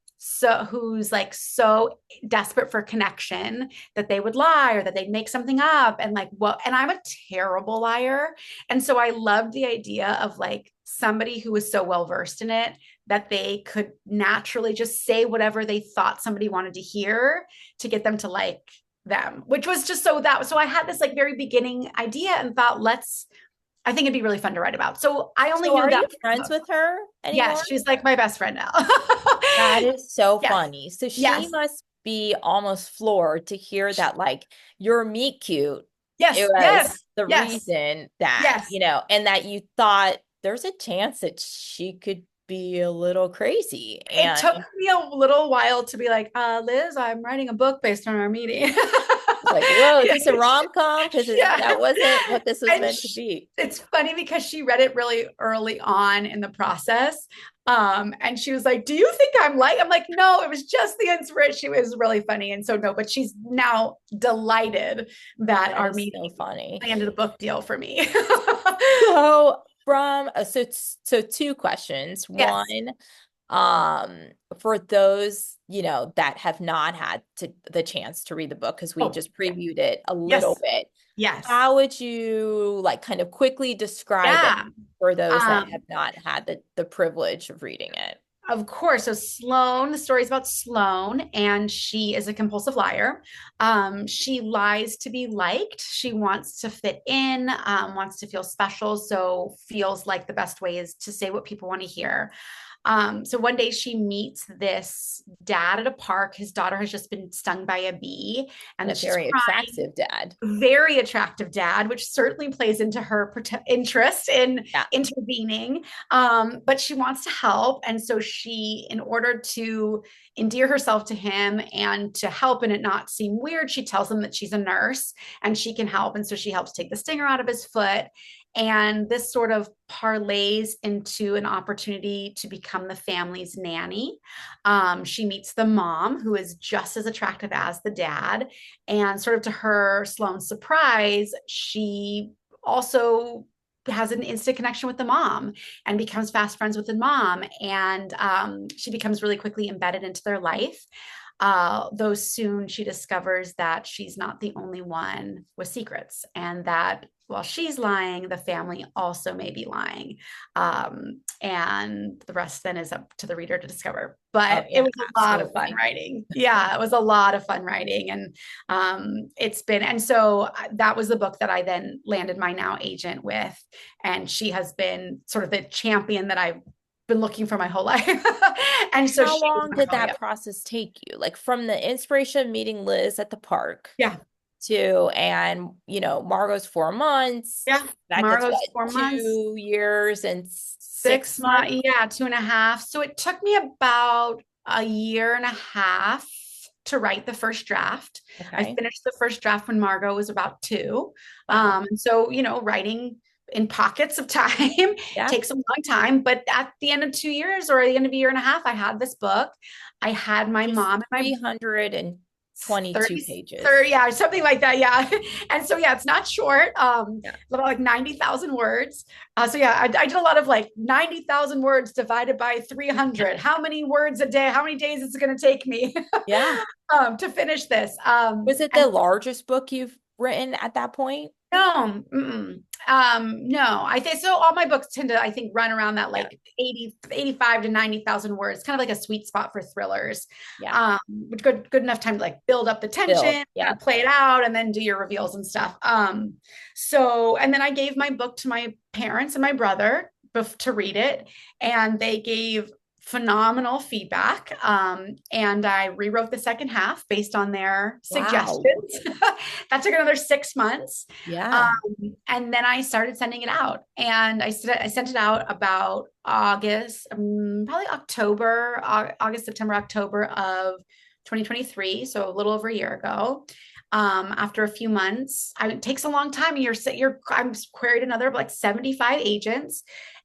who's like so desperate for connection that they would lie or that they'd make something up and like and I'm a terrible liar. And so I loved the idea of like somebody who was so well versed in it that they could naturally just say whatever they thought somebody wanted to hear to get them to like them, which was just so I had this like very beginning idea and thought, I think it'd be really fun to write about. So I only So knew are that. you friends with her anymore? Yes, she's like my best friend now. That is so Yes. funny. So she Yes. must be almost floored to hear that like your meet cute, it Yes. was Yes. the Yes. reason that, Yes. and that you thought there's a chance that she could be a little crazy. It And took me a little while to be like, Liz, I'm writing a book based on our meeting. Like, whoa, is Yeah, this a rom-com? Because yeah. that wasn't what this was And meant to be. it's funny because she read it really early on in the process. And she was like, "Do you think I'm like?" I'm like, "No, it was just the inspiration." She was really funny. And so, no, but she's now delighted that That our is meeting so funny. landed a book deal for me. So from so two questions. Yes. One, for those, that have not had the chance to read the book because we Oh, just previewed it a little yes. bit. Yes. How would you like kind of quickly describe it Yeah. for those that Um, have not had the privilege of reading it? Of course. So Sloane, the story is about Sloane, and she is a compulsive liar. She lies to be liked. She wants to fit in, wants to feel special. So feels like the best way is to say what people want to hear. So one day she meets this dad at a park. His daughter has just been stung by a bee, And a and she's very crying. attractive dad. Very attractive dad, which certainly plays into her interest in Yeah. intervening. But she wants to help. And so she, in order to endear herself to him and to help and it not seem weird, she tells him that she's a nurse and she can help. And so she helps take the stinger out of his foot. And this sort of parlays into an opportunity to become the family's nanny. She meets the mom, who is just as attractive as the dad. And sort of to her Sloane's surprise, she also has an instant connection with the mom and becomes fast friends with the mom. And she becomes really quickly embedded into their life. Though soon she discovers that she's not the only one with secrets and that while she's lying, the family also may be lying. And the rest then is up to the reader to discover. Oh But it yeah, was a lot of fun absolutely. writing. Yeah, it was a lot of fun writing. And it's been, and so that was the book that I then landed my now agent with. And she has been sort of the champion that I've been looking for my whole life. And so How she was long my did call, that yeah. process take you? Like from the inspiration of meeting Liz at the park Yeah. and Margot's 4 months. Yeah. That gets Margot's what, 4 months, 2 years and 6 months. months? Yeah, 2.5. So it took me about a year and a half to write the first draft. I Okay. finished the first draft when Margot was about two. Wow. And so, writing in pockets of time Yeah. takes a long time. But at the end of 2 years or the end of a year and a half, I had this book. I had my Which is mom and my 322 30, pages. 30, yeah, something like that. Yeah. And so, yeah, it's not short, Yeah. about like 90,000 words. So, yeah, I did a lot of like 90,000 words divided by 300. How many words a day? How many days is it going to take me Yeah. to finish this? Was it And the largest book you've written at that point? no, no. I think so. All my books tend to, I think, run around that Yeah. like 80, 85 to 90,000 words, kind of like a sweet spot for thrillers. Yeah. Which good enough time to like build up the Build. tension, kind Yeah. of play it out, and then do your reveals and stuff. So and then I gave my book to my parents and my brother to read it, and they gave phenomenal feedback. And I rewrote the second half based on their Wow. suggestions. That took another 6 months. Yeah. And then I started sending it out. And I sent it out about August, probably August, September, October of 2023. So a little over a year ago. After a few months, it takes a long time. I'm queried another like 75 agents.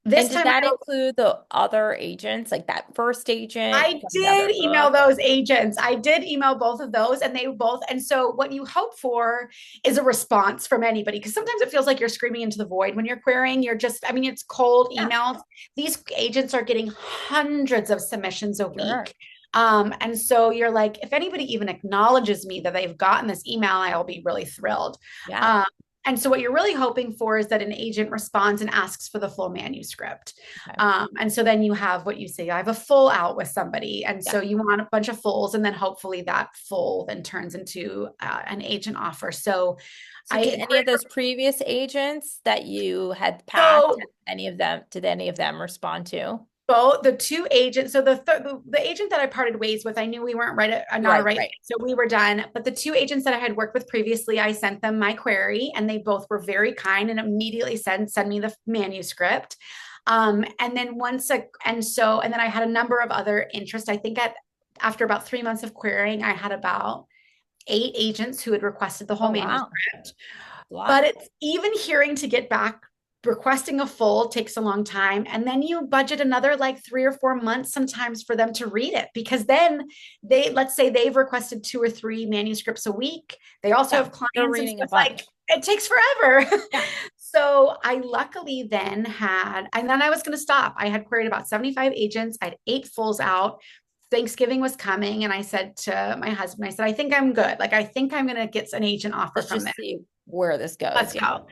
This And did time that include the other agents, like that first agent I from the did other email book? those agents. I did email both of those, and they both. And so, what you hope for is a response from anybody, because sometimes it feels like you're screaming into the void when you're querying. I mean, it's cold Yeah, emails. These agents are getting hundreds of submissions a sure. week. And so you're like, if anybody even acknowledges me that they've gotten this email, I'll be really thrilled. Yeah. Um, and so what you're really hoping for is that an agent responds and asks for the full manuscript. Okay. And so then you have what you say, I have a full out with somebody. And Yeah. so you want a bunch of fulls, and then hopefully that full then turns into an agent offer. So So did I, any of those previous agents that you had passed, so did any of them respond to? both the two agents, so the agent that I parted ways with, I knew we weren't not a Right, right right. fit, so we were done. But the two agents that I had worked with previously, I sent them my query, and they both were very kind and immediately send me the manuscript. And then and then I had a number of other interests. I think after about 3 months of querying, I had about 8 agents who had requested the whole Oh, wow. manuscript. A lot. But it's even hearing to get back, requesting a full takes a long time. And then you budget another like 3 or 4 months sometimes for them to read it, because then let's say they've requested 2 or 3 manuscripts a week. They also Yeah. have They're clients. And so reading a it's like, bunch. it takes forever. Yeah. So I luckily then had, and then I was going to stop. I had queried about 75 agents. I had 8 fulls out. Thanksgiving was coming. And I said to my husband, I said, I think I'm good. Like, I think I'm going to get an agent offer Let's from this. just see where this goes. Let's Yeah. go.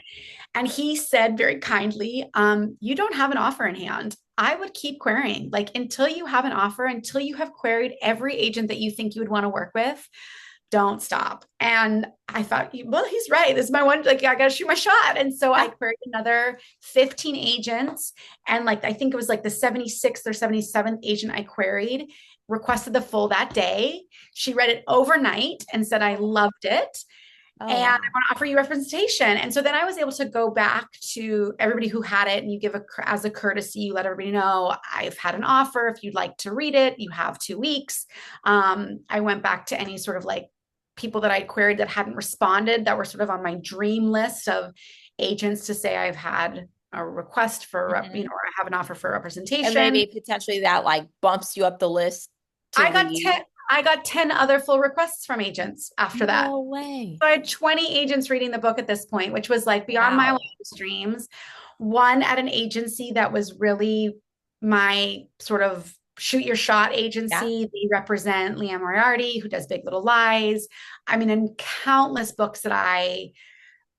And he said very kindly, you don't have an offer in hand. I would keep querying, like, until you have an offer, until you have queried every agent that you think you would want to work with, don't stop. And I thought, well, he's right. This is my one, like, I got to shoot my shot. And so I Yeah. queried another 15 agents. And like, I think it was like the 76th or 77th agent I queried requested the full that day. She read it overnight and said, I loved it. Oh, And I wow. want to offer you representation. And so then I was able to go back to everybody who had it, and you give as a courtesy, you let everybody know, I've had an offer. If you'd like to read it, you have 2 weeks. I went back to any sort of like people that I'd queried that hadn't responded, that were sort of on my dream list of agents, to say I've had a request for, Mhm. or I have an offer for And representation. maybe potentially that like bumps you up the list to I got read. 10, I got 10 other full requests from agents after that. No way. So I had 20 agents reading the book at this point, which was like beyond my Wow. wildest dreams. One at an agency that was really my sort of shoot your shot Yeah. agency. They represent Liam Moriarty, who does Big Little Lies. I mean, and countless books that I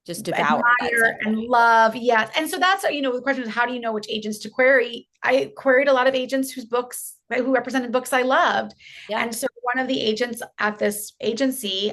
Just devoured at admire some and point. love. Yes. And so that's, the question is, how do you know which agents to query? I queried a lot of agents who represented books I loved. Yeah. And so one of the agents at this agency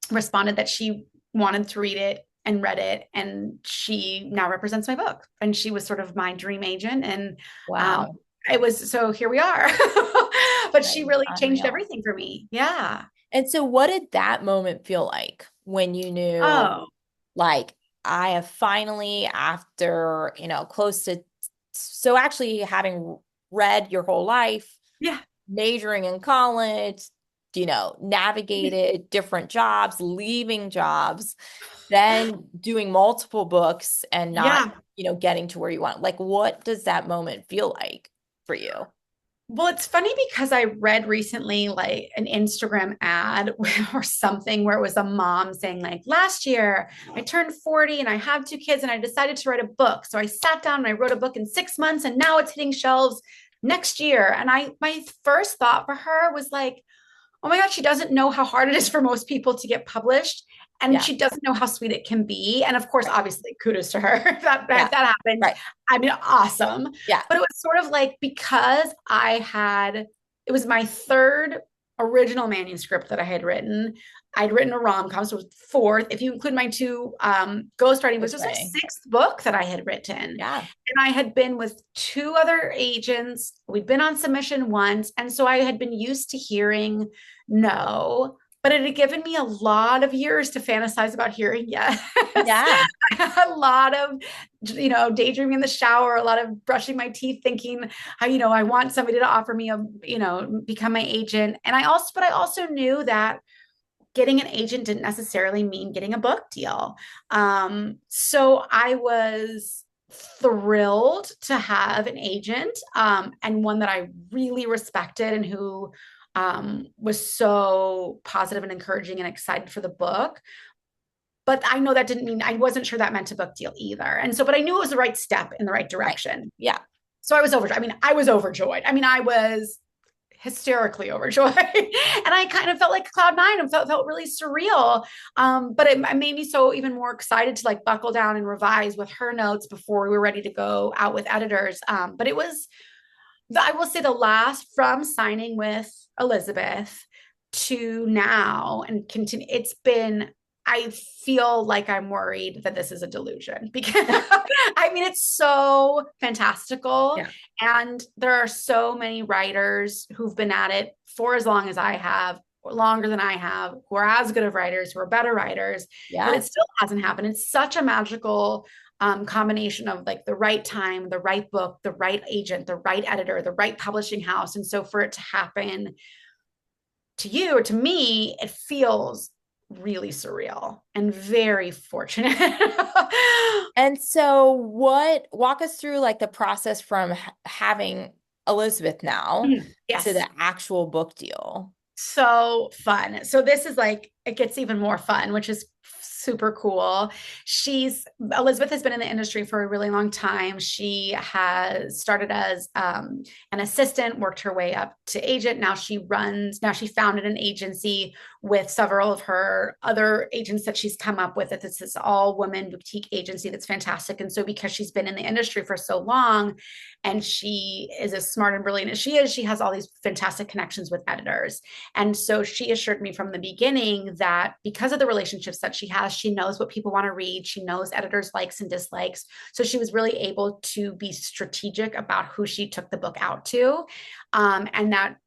responded that she wanted to read it and read it. And she now represents my book. And she was sort of my dream agent. And Wow. it was, so here we are. But That she is really changed unreal. everything for me. Yeah. And so what did that moment feel like when you knew, Oh, like, I have finally, after, close to, so actually having read your whole life, yeah. majoring in college, navigated different jobs, leaving jobs, then doing multiple books and not, Yeah. getting to where you want. Like, what does that moment feel like for you? Well, it's funny because I read recently like an Instagram ad or something where it was a mom saying, like, last year I turned 40 and I have 2 kids and I decided to write a book. So I sat down and I wrote a book in 6 months and now it's hitting shelves next year. And my first thought for her was like, oh my God, she doesn't know how hard it is for most people to get published. And Yeah. she doesn't know how sweet it can be. And of course, Right. obviously, kudos to her Yeah. that happened. Right. I mean, awesome. Yeah. But it was sort of like, because it was my third original manuscript that I had written. I'd written a rom-com, so it was fourth. If you include my 2 ghostwriting books, it was my Okay. 6th book that I had written. Yeah. And I had been with 2 other agents. We'd been on submission once. And so I had been used to hearing no, but it had given me a lot of years to fantasize about hearing yes. Yeah. A lot of, daydreaming in the shower, a lot of brushing my teeth, thinking, I want somebody to offer me become my agent. But I also knew that getting an agent didn't necessarily mean getting a book deal. So I was thrilled to have an agent, and one that I really respected and who was so positive and encouraging and excited for the book. But I know that didn't mean, I wasn't sure that meant a book deal either. And so, but I knew it was the right step in the right Right. direction. Yeah. So I was overjoyed. I mean, I was overjoyed. I mean, I was hysterically overjoyed. And I kind of felt like cloud nine and felt really surreal. But it made me so even more excited to like buckle down and revise with her notes before we were ready to go out with editors. But it was, I will say, the last from signing with Elizabeth to now and continue, it's been, I feel like I'm worried that this is a delusion because I mean, it's so fantastical. Yeah. And there are so many writers who've been at it for as long as I have, or longer than I have, who are as good of writers, who are better writers, but Yeah. it still hasn't happened. It's such a magical combination of like the right time, the right book, the right agent, the right editor, the right publishing house. And so for it to happen to you or to me, it feels really surreal and very fortunate. And so walk us through like the process from having Elizabeth now to Yes. the actual book deal. So fun. So this is like, it gets even more fun, which is super cool. Elizabeth has been in the industry for a really long time. She has started as an assistant, worked her way up to agent. Now she founded an agency with several of her other agents that she's come up with. This is all women boutique agency that's fantastic. And so because she's been in the industry for so long, and she is as smart and brilliant as she is, she has all these fantastic connections with editors. And so she assured me from the beginning that because of the relationships that she has, she knows what people want to read. She knows editors' likes and dislikes. So she was really able to be strategic about who she took the book out to. And that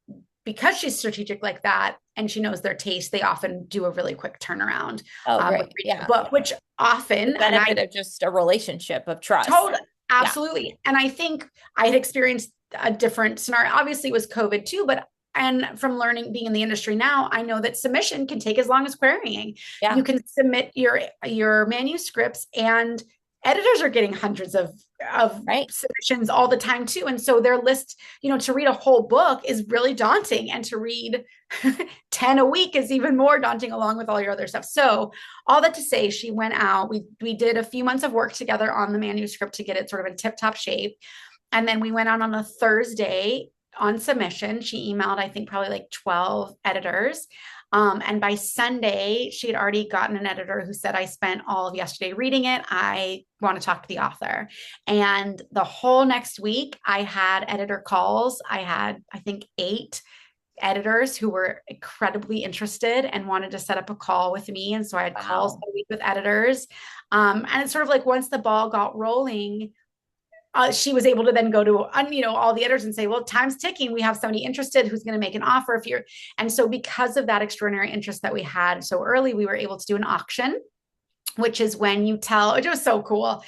because she's strategic like that and she knows their taste, they often do a really quick turnaround Oh, with great. reading the Yeah. book, which The often, and I benefit of just a relationship of trust. totally, Yeah. absolutely. And I think I had experienced a different scenario. Obviously, it was COVID too, but and from learning being in the industry now, I know that submission can take as long as querying. Yeah. You can submit your manuscripts, and editors are getting hundreds of Right. submissions all the time too. And so their list, to read a whole book is really daunting, and to read 10 a week is even more daunting along with all your other stuff. So all that to say, she went out. We did a few months of work together on the manuscript to get it sort of in tip-top shape. And then we went out on a Thursday on submission. She emailed, I think, probably like 12 editors. And by Sunday, she had already gotten an editor who said, I spent all of yesterday reading it. I want to talk to the author. And the whole next week, I had editor calls. I had, I think, 8 editors who were incredibly interested and wanted to set up a call with me. And so I had calls Wow. a week with editors. And it's sort of like once the ball got rolling, she was able to then go to all the editors and say, well, time's ticking, we have somebody interested who's going to make an offer if you're. And so because of that extraordinary interest that we had so early, we were able to do an auction, which is when you tell. It was so cool.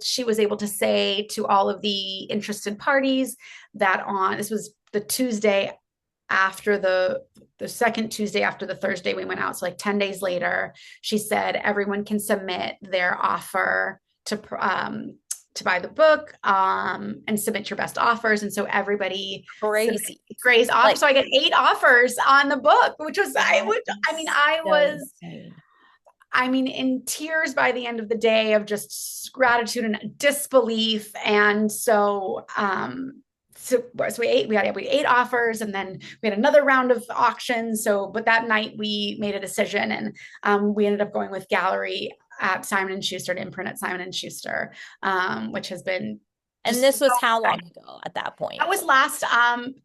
She was able to say to all of the interested parties that this was the Tuesday after the second Tuesday after the Thursday we went out, so like 10 days later, she said everyone can submit their offer to buy the book, and submit your best offers. And so everybody submitted Crazy. Gray's offer. Like, So I get 8 offers on the book, which was, that is I so was, insane. in tears by the end of the day of just gratitude and disbelief. And so we had 8 offers, and then we had another round of auctions. So, but that night we made a decision, and we ended up going with Gallery at Simon and Schuster, to imprint at Simon and Schuster, which has been And just this so was how long exciting. ago at that point? That was last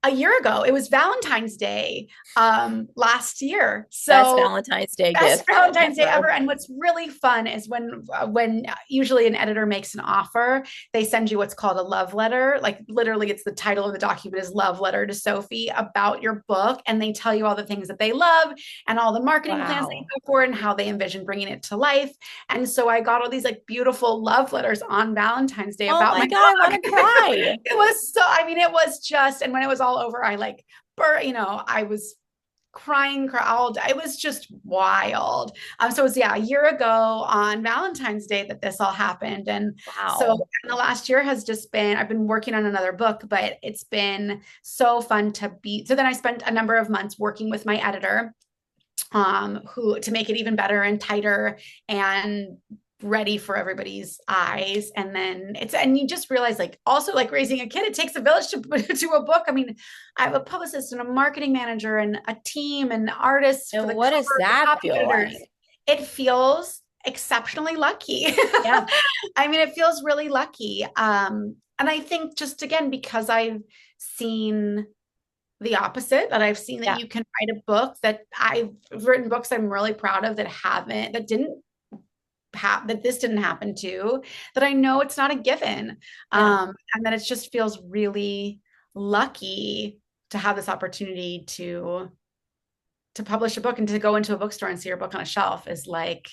a year ago. It was Valentine's Day last year. Best So Valentine's Day best gift Valentine's Day ever. ever. And what's really fun is when usually an editor makes an offer, they send you what's called a love letter. Like literally, it's the title of the document is "Love Letter to Sophie" about your book, and they tell you all the things that they love and all the marketing plans they Wow. go for and how they envision bringing it to life. And so I got all these like beautiful love letters on Valentine's Day Oh about my my God, I want book. to cry. It was so. It was just. And when it was all over, I like, I was crying all day. It was just wild. So it was, yeah, a year ago on Valentine's Day that this all happened. And so Wow. and the last year has just been, I've been working on another book, but it's been so fun so then I spent a number of months working with my editor, who to make it even better and tighter and ready for everybody's eyes. And you just realize, like, also like raising a kid, it takes a village to to a book. I have a publicist and a marketing manager and a team and artists for And the what does cover, the that copy feel editors. like? It feels exceptionally lucky. Yeah. It feels really lucky. And I think just again, because I've seen the opposite, that I've seen that Yeah. you can write a book, that I've written books I'm really proud of that didn't that this didn't happen to, that I know it's not a given. Yeah. And that it just feels really lucky to have this opportunity to publish a book and to go into a bookstore and see your book on a shelf is like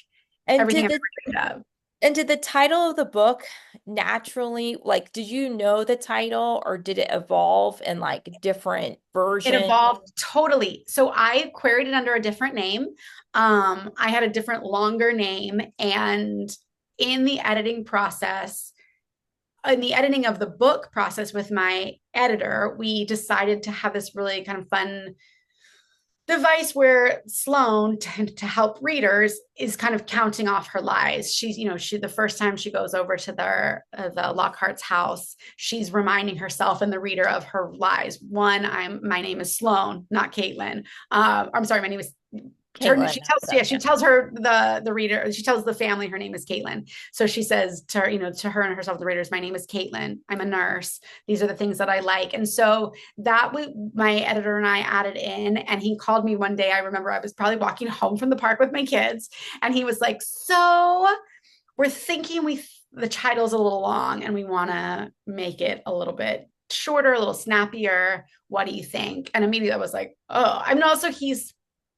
And everything did I've the ever dreamed of. And did the title of the book naturally, like, did you know the title or did it evolve in like different It versions? evolved totally. So I queried it under a different name. I had a different, longer name. And in the editing process, in the editing of the book process with my editor, we decided to have this really kind of fun device where Sloan, to help readers, is kind of counting off her lies. She's, the first time she goes over to the Lockhart's house, she's reminding herself and the reader of her lies. One, my name is Sloan, not Caitlin. I'm sorry, my name is Caitlin, she tells, so she yeah. tells her, the reader, she tells the family her name is Caitlin. So she says to her, to her and herself, the readers, my name is Caitlin, I'm a nurse, these are the things that I like. And so my editor and I added in, and he called me one day. I remember I was probably walking home from the park with my kids, and he was like, so we're thinking the title's a little long and we want to make it a little bit shorter, a little snappier. What do you think? And immediately I was like, oh, I mean, also he's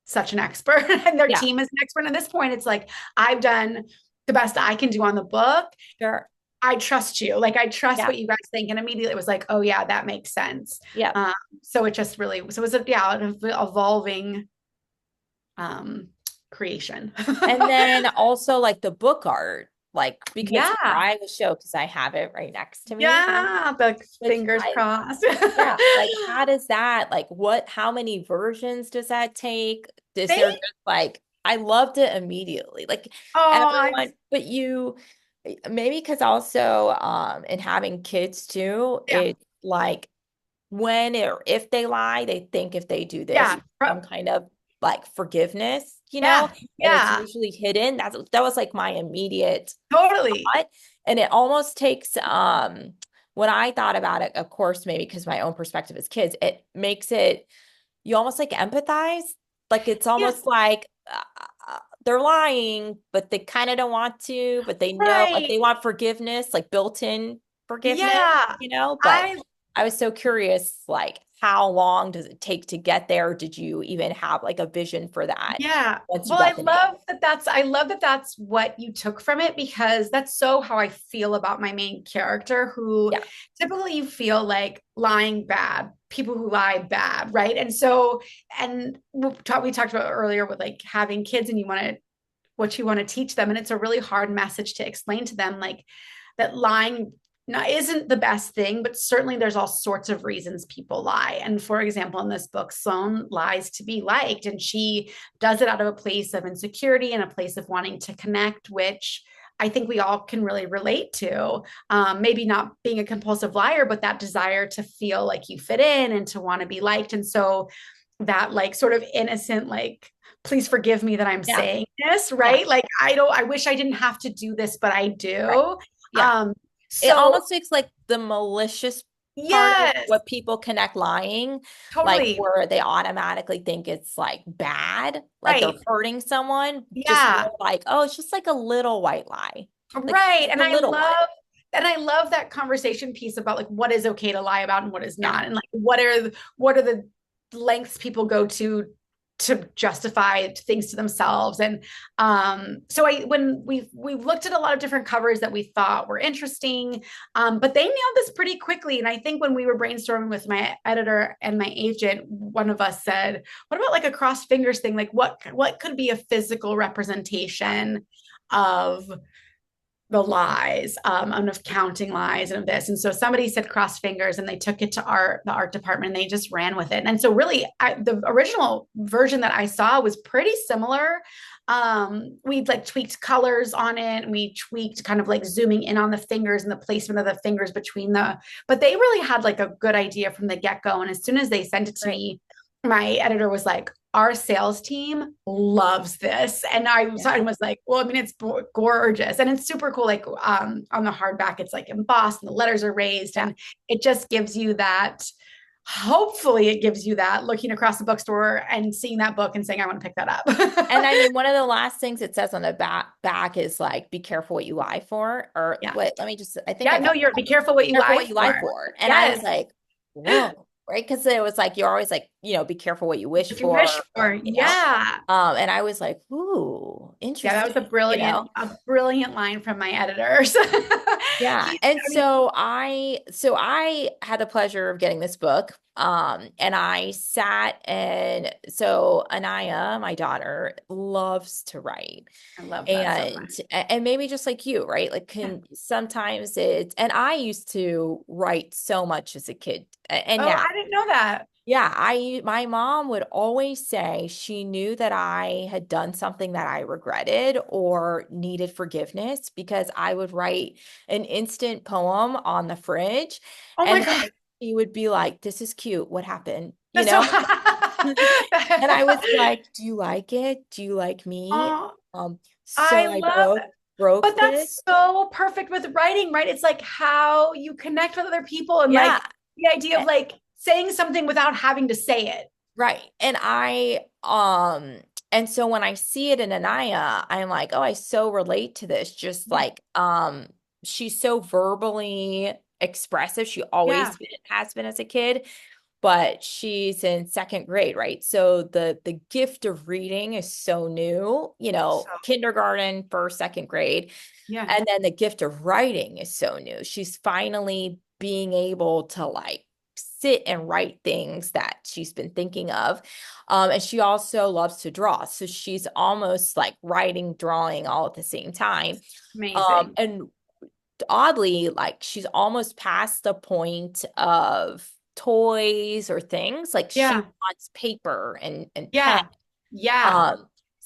such an expert and their Yeah, team is an expert. At this point, it's like, I've done the best I can do on the book. sure. I trust you. Like, I trust Yeah, what you guys think. And immediately it was like, oh yeah, that makes sense. yeah. So it just really, so it was an evolving um, creation. And then also like the book art, like because Yeah. I was show because I have it right next to me, Yeah. The which fingers I crossed. yeah, like how does that like how many versions does that take? Is there They, just like I loved it immediately. Like oh, everyone, but you maybe because also in having kids too, yeah. it's like when or if they lie, they think if they do this, Yeah. some kind of like forgiveness, Yeah. and it's Yeah. usually hidden. That was like my immediate Totally. thought. And it almost takes when I thought about it, of course, maybe because my own perspective as kids, it makes it you almost like empathize. Like it's Yeah. almost like they're lying, but they kind of don't want to, but they know like Right. they want forgiveness, like built-in forgiveness, Yeah. but I I was so curious, like how long does it take to get there? Did you even have like a vision for that Yeah. once you Well, I got the name? love that that's what you took from it, because that's so how I feel about my main character, who Yeah, typically you feel like lying bad, people who lie bad, right? And so, and we talked about earlier with like having kids, and what you want to teach them, and it's a really hard message to explain to them, like that lying isn't the best thing, but certainly there's all sorts of reasons people lie. And for example, in this book, Sloan lies to be liked, and she does it out of a place of insecurity and a place of wanting to connect, which I think we all can really relate to. Maybe not being a compulsive liar, but that desire to feel like you fit in and to want to be liked. And so that like sort of innocent, like, please forgive me that I'm yeah, saying this, yeah, right? Like, I wish I didn't have to do this, but I right. do. Yeah. Um, It so almost makes like the malicious part of yes, what people connect lying, like totally. where they automatically think it's like bad, like they're Right. hurting someone, just Yeah. more like, oh, it's just like a little white lie. Like Right. just a little one. And I love that conversation piece about like what is okay to lie about and what is Yeah. not. And like what are the lengths people go to justify things to themselves. And so I when we've looked at a lot of different covers that we thought were interesting, but they nailed this pretty quickly. And I think when we were brainstorming with my editor and my agent, one of us said, what about like a cross fingers thing? Like what could be a physical representation of the lies, and of counting lies and of this. And so somebody said cross fingers, and they took it to the art department, and they just ran with it. And so really the original version that I saw was pretty similar. We'd like tweaked colors on it, and we tweaked kind of like zooming in on the fingers and the placement of the fingers between but they really had like a good idea from the get-go. And as soon as they sent it to Right. me, my editor was like, our sales team loves this. And I Yeah. was like, well, I mean, it's gorgeous and it's super cool. Like on the hardback, it's like embossed and the letters are raised, Yeah. and it just gives you that. Hopefully it gives you that looking across the bookstore and seeing that book and saying, I want to pick that And I up. mean, one of the last things it says on the back is like, be careful what you lie for. Or Yeah. wait, let me just, I think Yeah. I No, got be careful what you careful lie what you lie for. for. And I was Yes. like, whoa, right? Because it was like, you're always like, be careful what you wish What you wish for, for. Yeah. And I was like, ooh, Yeah, that was interesting, a brilliant line from my editors. Yeah. He, And I mean, so I had the pleasure of getting this book. And I sat and so Anaya, my daughter, loves to write. I love that so And much. and maybe just like you, right? Like Yeah. can sometimes it's and I used to write so much as a kid. And Oh, now I didn't know that. yeah, my mom would always say she knew that I had done something that I regretted or needed forgiveness because I would write an instant poem on the fridge Oh my and God. then she would be like, "This is cute. What happened?" You That's so know? And I was like, "Do you like it? Do you like me?" Oh, I So I love that. broke But this. that's so perfect with writing, right? It's like how you connect with other people and Yeah. like the idea of like saying something without having to say it. Right. And so when I see it in Anaya, I'm like, oh, I so relate to this. Just Yeah. like she's so verbally expressive. She Yeah. has been as a kid, but she's in second grade, right? So the gift of reading is so new, So, kindergarten, first, second grade. yeah. And then the gift of writing is so new. She's finally being able to like sit and write things that she's been thinking of. And she also loves to draw. So she's almost like writing, drawing all at the same time. Amazing. And oddly, like she's almost past the point of toys or things. Like she Yeah. wants paper and pen. Yeah. Yeah.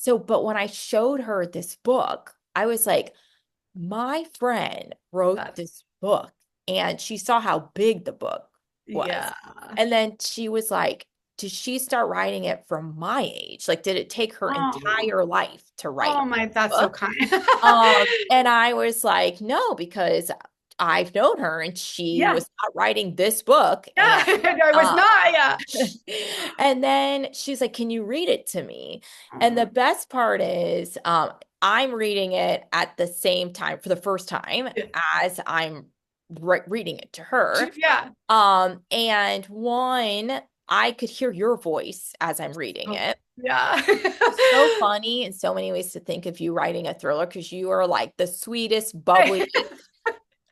Um, but when I showed her this book, I was like, my friend wrote That's this book and she saw how big the book was. yeah. And then she was like, did she start writing it from my age? Like, did it take her Oh, entire life to write oh my, a that's so book? kind. And I was like, no, because I've known her and she Yeah. was not writing this book. Yeah. I was Um, not. Yeah. and then she's like, can you read it to me? And the Oh, best part is, I'm reading it at the same time for the first time yeah. as I'm reading it to her. Yeah. And one, I could hear your voice as I'm reading Oh, it. yeah. So funny in so many ways to think of you writing a thriller because you are like the sweetest, bubbly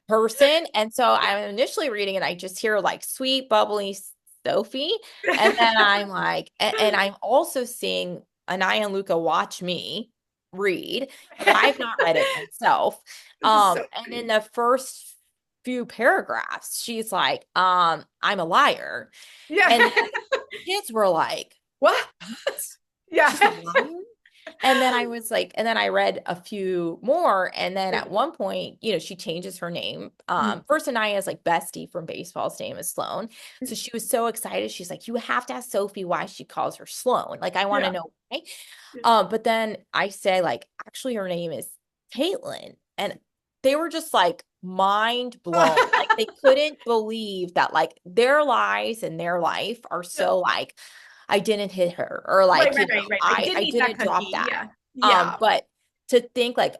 person. And so I'm initially reading and I just hear like sweet, bubbly Sophie. And then I'm like, and I'm also seeing Anaya and Luca watch me read because I've not read it myself. This is so And in funny. the first few paragraphs, she's like, I'm a liar. Yeah. And then kids were like, What? what? Yeah. She's a liar? And then I was like, and then I read a few more. And then Yeah. at one point, she changes her name. Mm. First Anaya's like Bestie from baseball's name is Sloan. So she was so excited. She's like, you have to ask Sophie why she calls her Sloan. Like, I want to Yeah. know why. Yeah. But then I say, like, actually, her name is Caitlin. And they were just like mind blown. Like, they couldn't believe that, like, their lives and their life are Yeah. so like, I didn't hit her or Right, like, right, right, right, right. I Didn't eat that didn't drop cookie. that. Yeah. Yeah. But to think like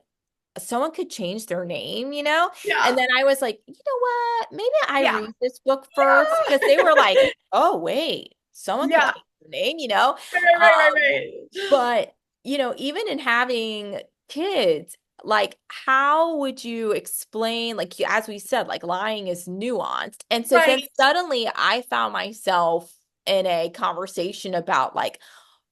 someone could change their name. And Yeah. then I was like, you know what? Maybe I Yeah. read this book first Yeah. because they were like, oh, wait, someone could Yeah. change their name. Right, right, right, Um, right. but, even in having kids, like, how would you explain, like, as we said, like, lying is nuanced. And so then Right. suddenly I found myself in a conversation about, like,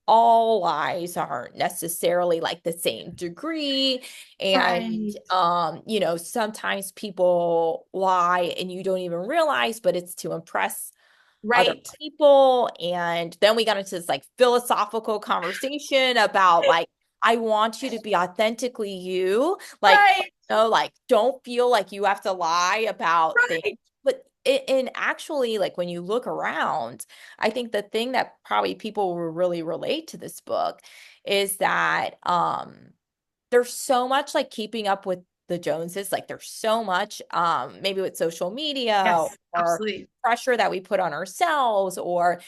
all lies aren't necessarily like the same degree. And, Right. sometimes people lie and you don't even realize, but it's to impress other Right. people. And then we got into this like philosophical conversation about like, I want you to be authentically you. Like, Right. like don't feel like you have to lie about things. Right. But and actually, like when you look around, I think the thing that probably people will really relate to this book is that there's so much like keeping up with the Joneses. Like there's so much maybe with social media Yes, or absolutely. pressure that we put on ourselves, or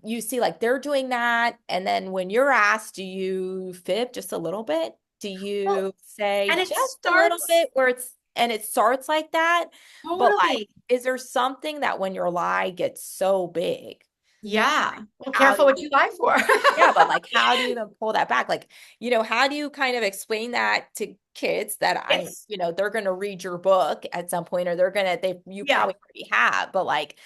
you see like they're doing that. And then when you're asked, do you fib just a little bit? Do Well, you say and it just a little starts bit where it starts like that? But like, totally. is there something that when your lie gets so big Yeah. Well, How careful do what you, you lie for. yeah, but like, how do you even pull that back? Like, how do you kind of explain that to kids that Yes. they're going to read your book at some point, or you Yeah. probably already have, but like,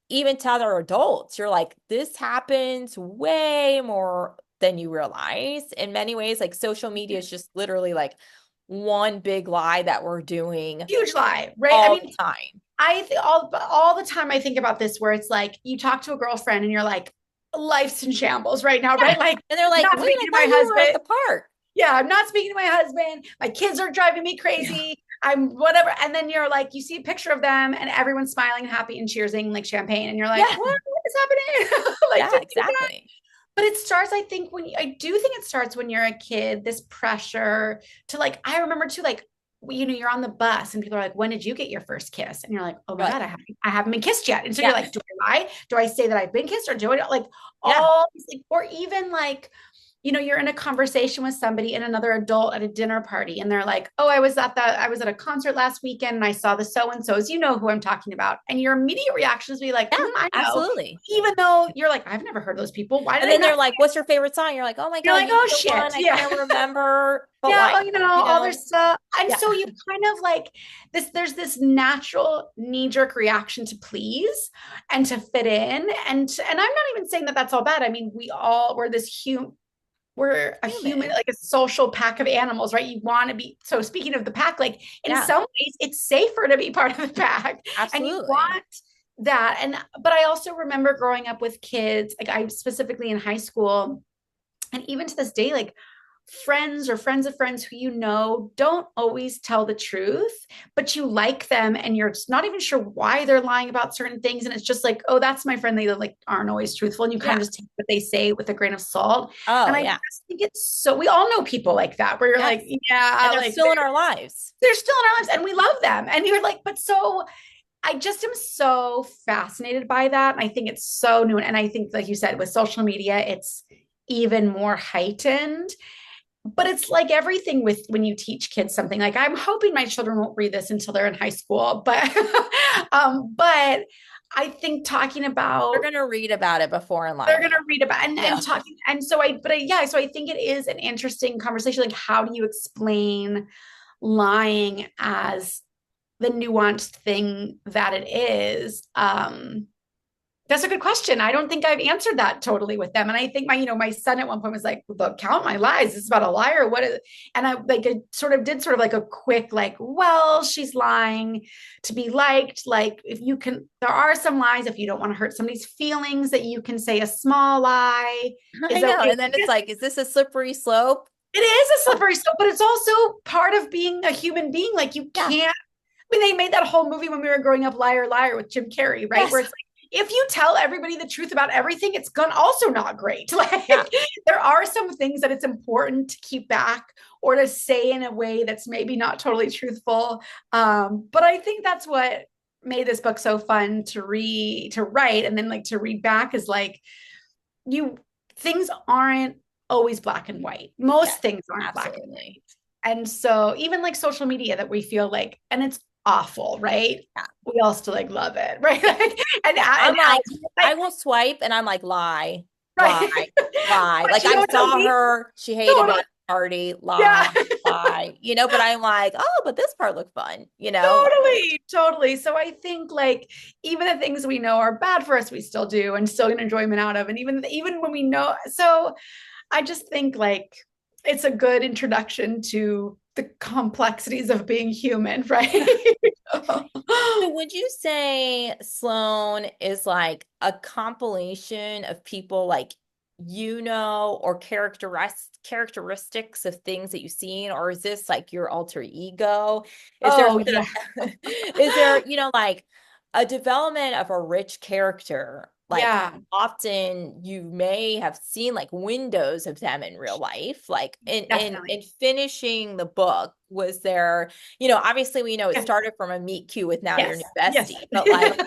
even to other adults, you're like, this happens way more than you realize. In many ways, like social media is just literally like one big lie that we're doing Huge lie, right? I all mean, the time. all the time I think about this where it's like you talk to a girlfriend and you're like, life's in shambles right now, Yeah. right? Like, And they're like, not wait, speaking I to thought my you were at husband. the park. Yeah, I'm not speaking to my husband. My kids are driving me Yeah. crazy. I'm whatever. And then you're like, you see a picture of them and everyone's smiling, happy, and cheersing like champagne. And you're like, Yeah. what is happening? Like, Yeah, did you not? exactly. But it starts, I think, I do think it starts when you're a kid, this pressure to like, I remember too, like, you're on the bus and people are like, when did you get your first kiss? And you're like, oh my You're like, God, I haven't been kissed yet. And so you're yeah, like, do I lie? Do I say that I've been kissed or do I like yeah. all these, like, or even like, you're in a conversation with somebody and another adult at a dinner party, and they're like, "Oh, I was at a concert last weekend and I saw the so and so's. You know who I'm talking about." And your immediate reaction is to be like, Yeah, I know, absolutely. even though you're like, I've never heard those people. Why did And I then they're not? like, what's your favorite song? You're like, oh my You're God, like, you oh know the one shit, I yeah, can't remember. But yeah, like, all their stuff. And yeah, so you kind of like this. There's this natural knee jerk reaction to please and to fit in, and I'm not even saying that that's all bad. I mean, we're this human, we're a human, human. like a social pack of animals, right? You want to be. So speaking of the pack, like in Yeah, some ways, it's safer to be part of the pack, and you absolutely. want that. And but I also remember growing up with kids, like I specifically in high school, and even to this day, like friends or friends of friends who don't always tell the truth, but you like them and you're not even sure why they're lying about certain things. And it's just like, oh, that's my friend. They like aren't always truthful. And you kind Yeah. of just take what they say with a grain of salt. And Oh, I yeah. just think it's so, we all know people like that where you're like, Yes. And yeah, they're like still in our lives. they're still in our lives and we love them. And you're like, but so I just am so fascinated by that. And I think it's so new. And I think, like you said, with social media, it's even more heightened. But it's like everything with when you teach kids something. Like I'm hoping my children won't read this until they're in high school, but I think talking They're about gonna read about it before they're enlining. going to read about Yeah. and talking and so yeah, so I think it is an interesting conversation. Like, how do you explain lying as the nuanced thing that it is? That's a good question. I don't think I've answered that totally with them. And I think my son at one point was like, "Look, count my lies. This is about a liar. What is?" And I like sort of like a quick like, "Well, she's lying to be liked. Like if you can, there are some lies. If you don't want to hurt somebody's feelings, that you can say a small lie I is know. okay." And then it's like, is this a slippery slope? It is a slippery slope, but it's also part of being a human being. Like you Yeah. can't. I mean, they made that whole movie when we were growing up, Liar Liar, with Jim Carrey, right? Where Yes. it's like, if you tell everybody the truth about everything, it's gonna also not great. Like Yeah. there are some things that it's important to keep back or to say in a way that's maybe not totally truthful. But I think that's what made this book so fun to write, and then like to read back is like you things aren't always black and white. Yeah. Most things aren't black and Absolutely. white. And so even like social media that we feel like, and it's awful, right? Yeah. We all still like love it, right? Yeah. Yeah. And I'm like, I like, will swipe and I'm like, lie, right. lie, lie. But Like you I know what saw me? her, she hated Totally. that party, lie, Yeah. lie, but I'm like, oh, but this part looked fun. Totally, totally. So I think like even the things we know are bad for us, we still do and still get enjoyment out of. And even when we know, so I just think like it's a good introduction to the complexities of being human, right? So would you say Sloan is like a compilation of people like or characteristics of things that you've seen, or is this like your alter ego? Is there Oh yeah. is there, like a development of a rich character? Like Yeah, often you may have seen like windows of them in real life. Like in definitely. finishing the book, was there obviously we know it Yeah. started from a meet cute with now your Yes. new Yes. bestie, but like,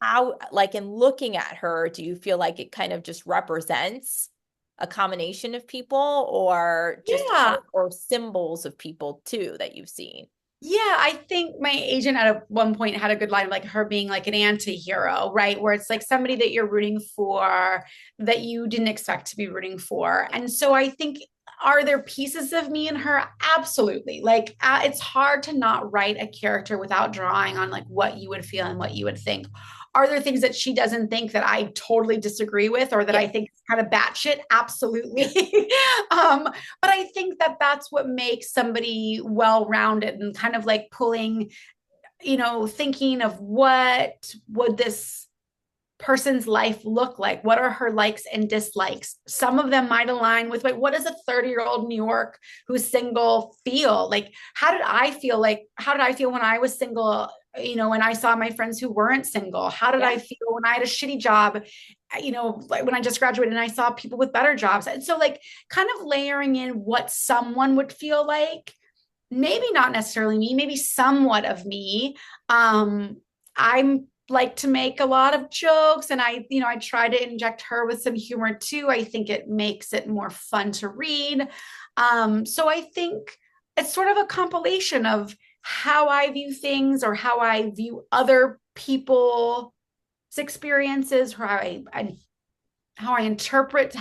how, like in looking at her, do you feel like it kind of just represents a combination of people or just Yeah. or symbols of people too that you've seen? Yeah, I think my agent one point had a good line of like her being like an anti-hero, right? Where it's like somebody that you're rooting for that you didn't expect to be rooting for. And so I think, are there pieces of me in her? Absolutely. Like it's hard to not write a character without drawing on like what you would feel and what you would think. Are there things that she doesn't think that I totally disagree with or that Yeah. I think is kind of batshit? Absolutely. But I think that that's what makes somebody well-rounded and kind of like pulling, thinking of what would this person's life look like? What are her likes and dislikes? Some of them might align with like, what does a 30-year-old New York who's single feel? Like, how did I feel when I was single? When I saw my friends who weren't single, how did Yeah. I feel when I had a shitty job? Like when I just graduated and I saw people with better jobs. And so, like, kind of layering in what someone would feel like, maybe not necessarily me, maybe somewhat of me. I'm like to make a lot of jokes and I try to inject her with some humor too. I think it makes it more fun to read. So I think it's sort of a compilation of how I view things or how I view other people's experiences, how I interpret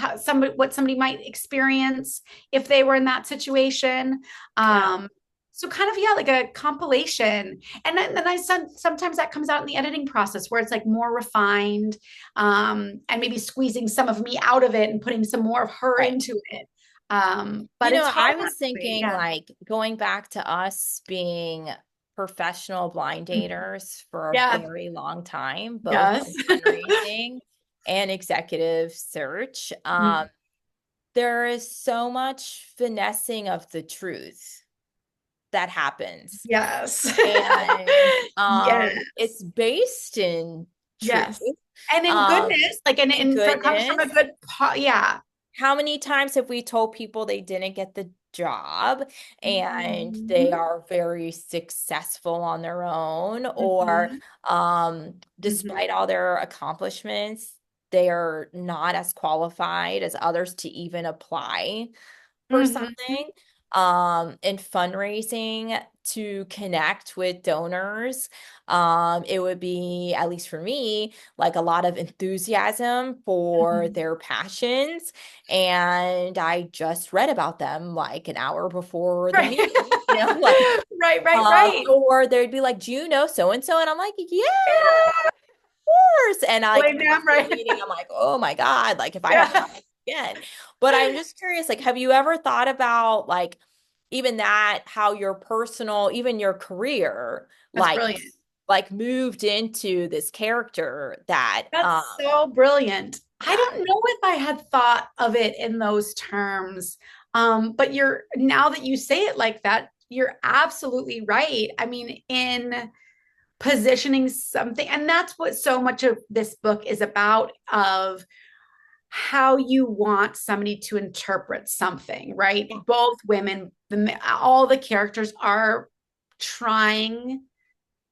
what somebody might experience if they were in that situation. Yeah. So kind of, yeah, like a compilation. And then sometimes that comes out in the editing process where it's like more refined, and maybe squeezing some of me out of it and putting some more of her Right. into it. But it's hard I not was to be. thinking Yeah. like going back to us being professional blind daters for a Yeah. very long time, both Yes. in fundraising and executive search. There is so much finessing of the truth that happens. Yes. And Yes. it's based in truth. Yes. And in Um, goodness, like, and comes from a goodness. good, yeah. How many times have we told people they didn't get the job and they Mhm. are very successful on their own, or Mhm. despite Mhm. all their accomplishments, they are not as qualified as others to even apply for Mhm. something. In fundraising to connect with donors, it would be, at least for me, like a lot of enthusiasm for Mhm. their passions. And I just read about them like an hour before the Right. meeting, like, Right, right, right. or they'd be like, do you know so and so? And I'm like, yeah, Yeah. course. And I like Blame them, after the right? meeting, I'm like, oh my God, like if I have to Yeah. have it again. But I'm just curious, like, have you ever thought about like even that, how your personal, even your career, That's brilliant. like moved into this character that That's so brilliant. I yeah, don't know if I had thought of it in those terms. But now that you say it like that, you're absolutely right. I mean, in positioning something, and that's what so much of this book is about, of how you want somebody to interpret something, right? yeah, Both women, all the characters are trying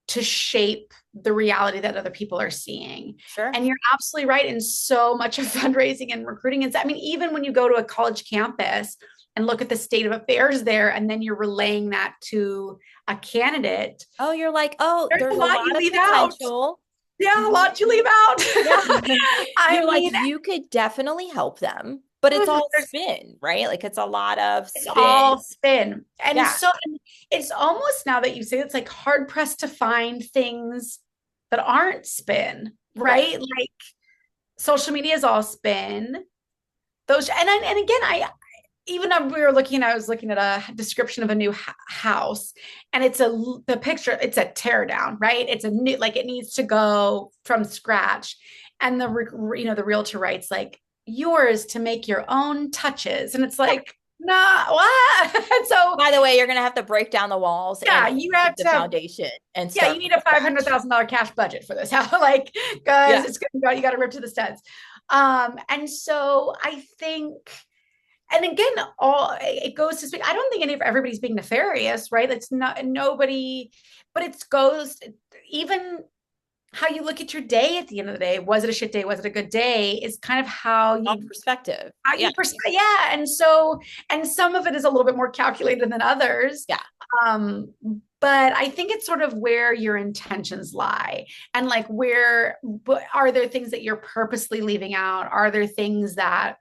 to shape the reality that other people are seeing. sure. And you're absolutely right in so much of fundraising and recruiting. And I mean, even when you go to a college campus and look at the state of affairs there, and then you're relaying that to a candidate, Oh, you're like, oh, there's a there's a lot you lot of leave out. potential. Yeah, a lot you leave out. Yeah. I You're like, mean, you could definitely help them, but it's all there's spin, right? Like it's a lot of it's spin. all spin. And Yeah. so it's almost, now that you say, it's like hard pressed to find things that aren't spin, Right. right? Like social media is all spin. And again, I was looking at a description of a new house, and the picture, it's a tear down, right? It's a new, like, it needs to go from scratch. And the realtor writes like, yours to make your own touches. And it's Yeah. like, nah, what? And so, By the way, you're gonna have to break down the walls and yeah, you have the to have, foundation and yeah, you start need from a scratch. $500,000 cash budget for this house, like, because Yeah. it's going to go, you got to rip to the studs. And so I think, and again, all it goes to speak. I don't think everybody's being nefarious, right? It's not nobody, but it goes, even how you look at your day at the end of the day. Was it a shit day? Was it a good day? Is kind of All perspective. how Yeah. you perceive. Yeah, and so, and some of it is a little bit more calculated than others. Yeah. Um, but I think it's sort of where your intentions lie. And like, where are there things that you're purposely leaving out? Are there things that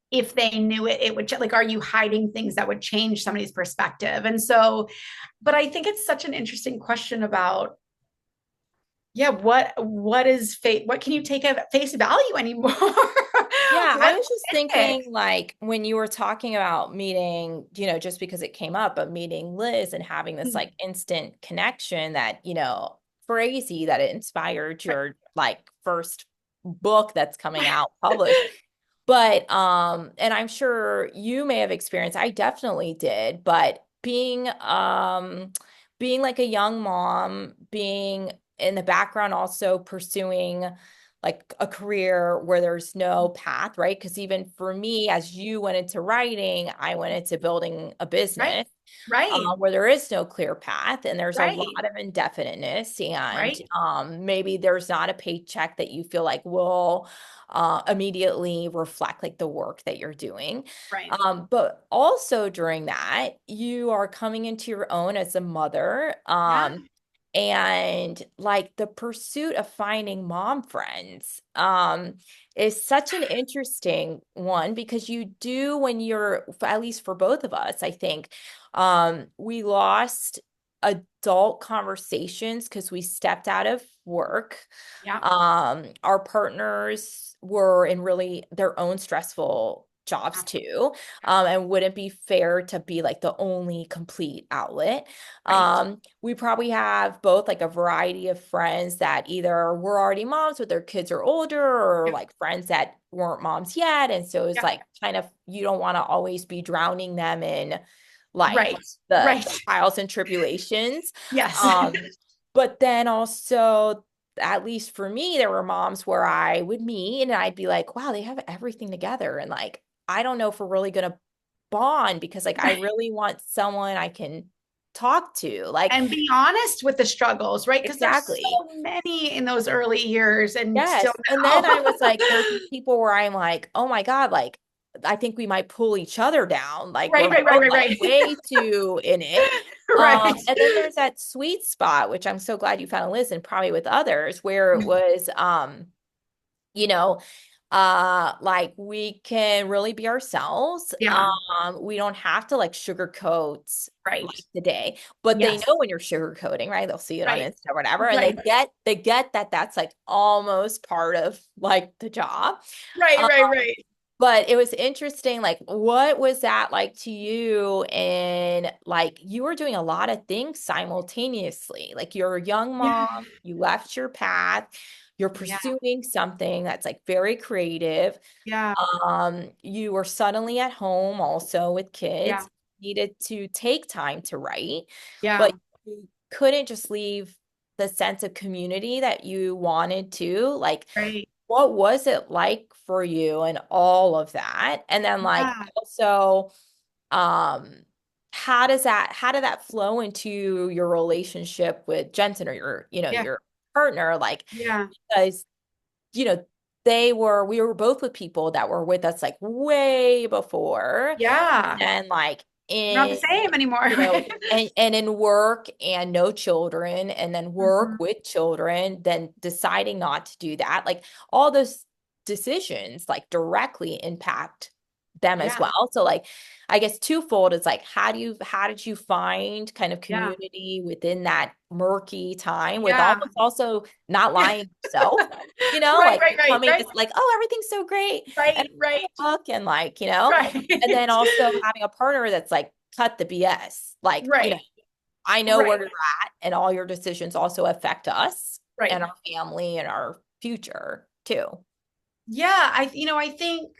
if they knew it, it would, like, are you hiding things that would change somebody's perspective? And so, but I think it's such an interesting question about, yeah, what is fate? What can you take at face value anymore? Yeah, I What's was just authentic? thinking like when you were talking about meeting, just because it came up, but meeting Liz and having this like instant connection that, crazy that it inspired Right, your like first book that's coming out published. But and I'm sure you may have experienced, I definitely did, but being like a young mom, being in the background also pursuing like a career where there's no path, right? Because even for me, as you went into writing, I went into building a right, business right, where there is no clear path and there's a lot right, of indefiniteness and right, maybe there's not a paycheck that you feel like will immediately reflect like the work that you're doing. right. But also during that, you are coming into your own as a mother. Yeah, And like the pursuit of finding mom friends is such an interesting one because you do when you're, at least for both of us, I think, we lost adult conversations because we stepped out of work. yeah, Our partners were in really their own stressful jobs yeah, too, and wouldn't be fair to be like the only complete outlet. right. We probably have both like a variety of friends that either were already moms, but their kids are older, or Yeah, like friends that weren't moms yet. And so it's yeah, like kind of you don't want to always be drowning them in like right, the right. trials and tribulations. Yes. Um, but then also, at least for me, there were moms where I would meet and I'd be like, wow, they have everything together. And like, I don't know if we're really gonna bond because like I Right. really want someone I can talk to. Like, And be honest with the struggles, right? Because there's exactly. so many in those early years and still Yes. And then now. I was like, there's these people where I'm like, oh my God, like I think we might pull each other down. Like Right, we're right, right, both right, like right. way too in it. Right. And then there's that sweet spot, which I'm so glad you found, Liz, and probably with others, where it was you know, like we can really be ourselves. Yeah, We don't have to like sugarcoat right. like the day, but they Yes. know when you're sugarcoating, right? They'll see it on Right. Insta or whatever, and Right. they get that that's like almost part of like the job. Right, Um, right, right. but it was interesting, like what was that like to you? And like you were doing a lot of things simultaneously. Like you're a young Yeah. mom, you left your path, you're Yeah. pursuing something that's like very creative. Yeah. You were suddenly at home also with Yeah. kids, needed to take time to write, but Yeah. you couldn't just leave the sense of community that you wanted to. Like, Right. what was it like for you and all of that? And then like Yeah. also, um, how did that flow into your relationship with Jensen or Yeah. your partner? Like, Yeah. because you know, we were both with people that were with us like way before. Yeah. And like We're not the in, same anymore. and in work and no children, and then work Mhm. with children, then deciding not to do that. Like all those decisions like directly impact them as Yeah. well. So like I guess twofold is like how did you find kind of Yeah. community within that murky time with Yeah. almost also not Yeah. lying to yourself, Right, like right, right, becoming right. just like, oh, everything's so great and Right, right. book and like, and then Right. also having a partner that's like, cut the BS. Like, Right. I know where Right. you're at and all your decisions also affect us and Right. our family and our future too. Yeah, I think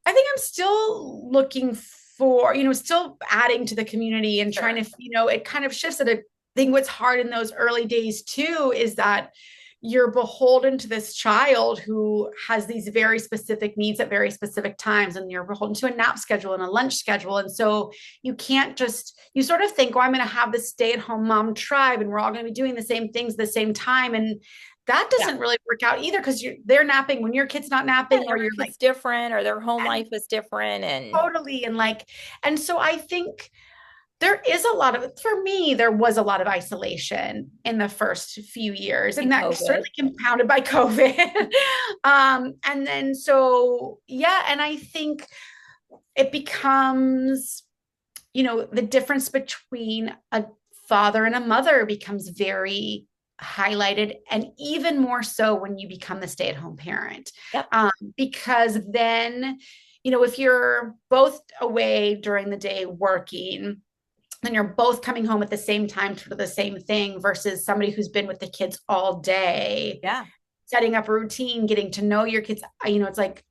I'm still looking for, still adding to the community and trying Sure. to, it kind of shifts it. I think what's hard in those early days too is that you're beholden to this child who has these very specific needs at very specific times, and you're beholden to a nap schedule and a lunch schedule. And so you can't just, you sort of think, oh, I'm going to have this stay-at-home mom tribe and we're all going to be doing the same things at the same time. And that Yeah. doesn't really work out either because they're napping when your kid's not Yeah, napping, or every you're like, kid's different or their home and life is different and totally. And like, and so I think there is a lot of, for me, there was a lot of isolation in the first few years, and And that COVID. certainly compounded by COVID. And then, so yeah, and I think it becomes, the difference between a father and a mother becomes very highlighted, and even more so when you become the stay-at-home parent. Yep. Because then, if you're both away during the day working, and you're both coming home at the same time for the same thing versus somebody who's been with the kids all day, Yeah. setting up a routine, getting to know your kids, it's like,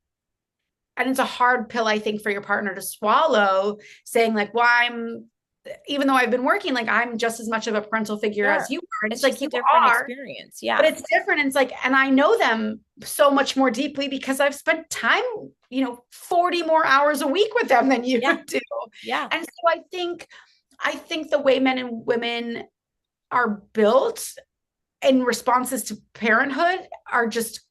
and it's a hard pill, I think, for your partner to swallow, saying like, well, even though I've been working, like I'm just as much of a parental figure as Sure. you are. And it's It's like, just a you different are, experience. but Yeah. it's different. And it's like, and I know them so much more deeply because I've spent time, 40 more hours a week with them than you Yeah. do. Yeah. And so I think the way men and women are built in responses to parenthood are just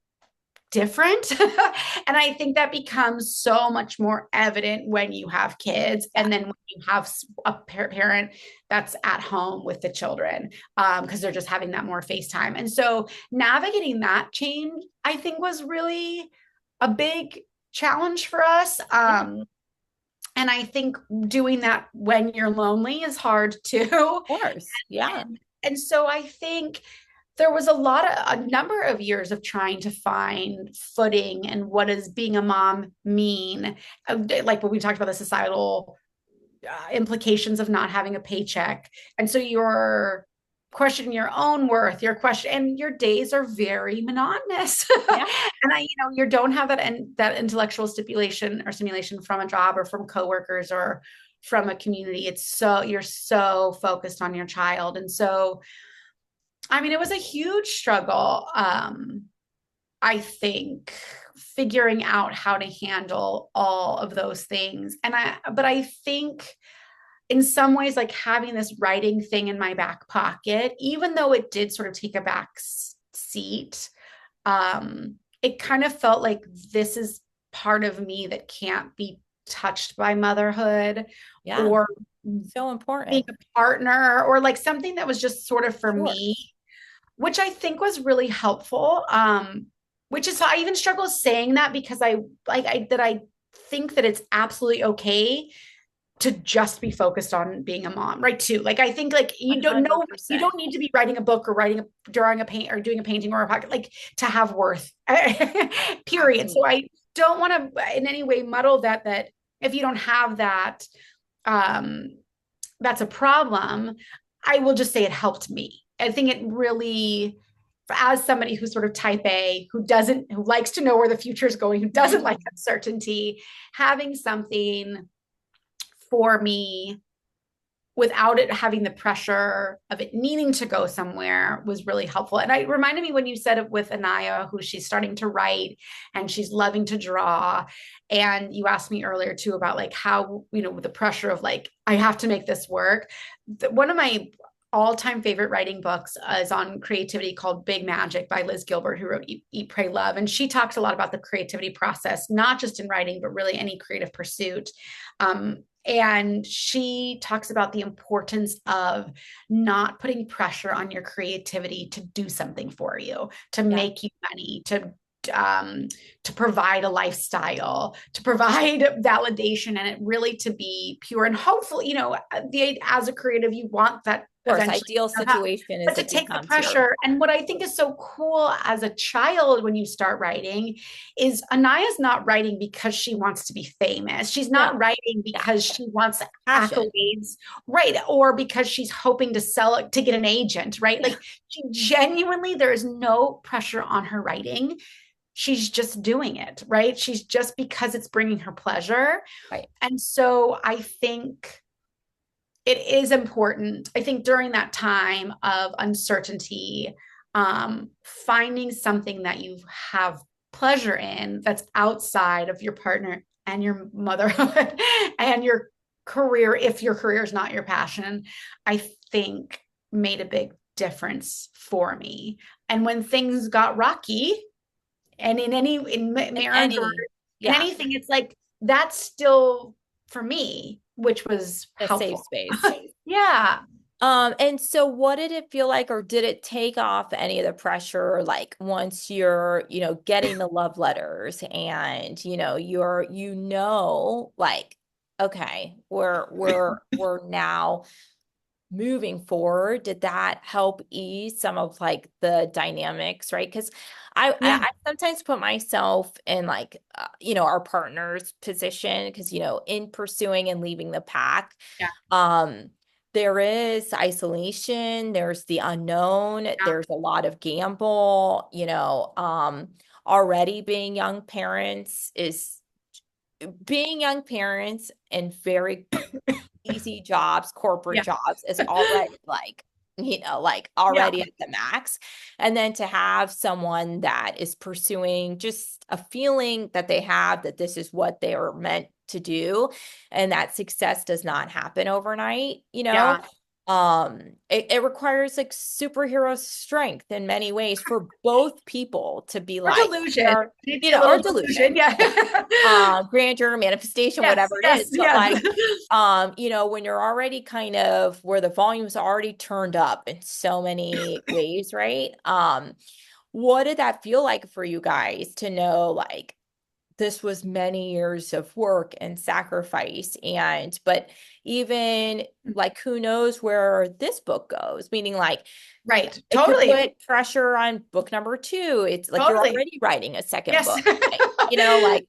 different. And I think that becomes so much more evident when you have kids, Yeah. and then when you have a parent that's at home with the children, because they're just having that more FaceTime. And so navigating that change, I think, was really a big challenge for us. Yeah. And I think doing that when you're lonely is hard too. Of course. Yeah. And so I think there was a number of years of trying to find footing and what does being a mom mean, like when we talked about the societal implications of not having a paycheck. And so you're questioning your own worth, and your days are very monotonous. Yeah. And you don't have that intellectual stipulation or stimulation from a job or from coworkers or from a community. You're so focused on your child. And so, I mean, it was a huge struggle. I think figuring out how to handle all of those things. But I think in some ways, like having this writing thing in my back pocket, even though it did sort of take a back seat, it kind of felt like this is part of me that can't be touched by motherhood, Yeah. or So being important. a partner, or like something that was just sort of for Sure. me, which I think was really helpful. Which is, I even struggle saying that because I think that it's absolutely okay to just be focused on being a mom, right? Too. Like I think like you 100%. don't need to be writing a book or drawing a paint or doing a painting or a pocket, like to have worth. Period. So Absolutely. I don't want to in any way muddle that if you don't have that, um, that's a problem. I will just say it helped me. I think it really, as somebody who's sort of type A, who likes to know where the future is going, who doesn't like Mhm. uncertainty, having something for me without it having the pressure of it needing to go somewhere was really helpful. And it reminded me when you said it with Anaya, who she's starting to write and she's loving to draw. And you asked me earlier too about like how, the pressure of like, I have to make this work. One of my all-time favorite writing books is on creativity, called Big Magic by Liz Gilbert, who wrote Eat, Pray, Love. And she talks a lot about the creativity process, not just in writing, but really any creative pursuit. And she talks about the importance of not putting pressure on your creativity to do something for you, to Yeah. make you money, to provide a lifestyle, to provide validation, and it really to be pure. And hopefully, as a creative, you want that Of course, eventually, ideal situation but is to it take the becomes your, pressure. And what I think is so cool as a child when you start writing is Anaya's not writing because she wants to be famous. She's not no. writing Yeah. because she wants Passion. accolades, right? Or because she's hoping to sell it to get an agent, right? Yeah. Like she genuinely, there is no pressure on her writing. She's just doing it, right? She's just, because it's bringing her pleasure. Right. And so I think it is important, I think, during that time of uncertainty, finding something that you have pleasure in that's outside of your partner and your motherhood and your career, if your career is not your passion, I think made a big difference for me. And when things got rocky, and in In marriage or any, in yeah. anything, it's like that's still for me, which was A safe helpful. space. Yeah. And so what did it feel like, or did it take off any of the pressure, like once you're, getting the love letters and, like, okay, we're now moving forward? Did that help ease some of like the dynamics, right? Because Yeah. I sometimes put myself in like our partner's position, because in pursuing and leaving the pack, Yeah. um there is isolation, there's the unknown, Yeah. there's a lot of gamble, already being young parents and very easy jobs, corporate Yeah. jobs is already like, like Yeah. already at the max. And then to have someone that is pursuing just a feeling that they have that this is what they are meant to do, and that success does not happen overnight, Yeah. it requires like superhero strength in many ways for both people to be Or like, delusion. Maybe a or little delusion. delusion, Yeah. grandeur, manifestation, Yes. whatever it Yes. is. But Yes. like, when you're already kind of where the volume's already turned up in so many ways, right? What did that feel like for you guys to know like this was many years of work and sacrifice, but even like who knows where this book goes, meaning like Right. it could Totally. put pressure on book number two. It's like you're Totally. already writing a second Yes. book, right? Like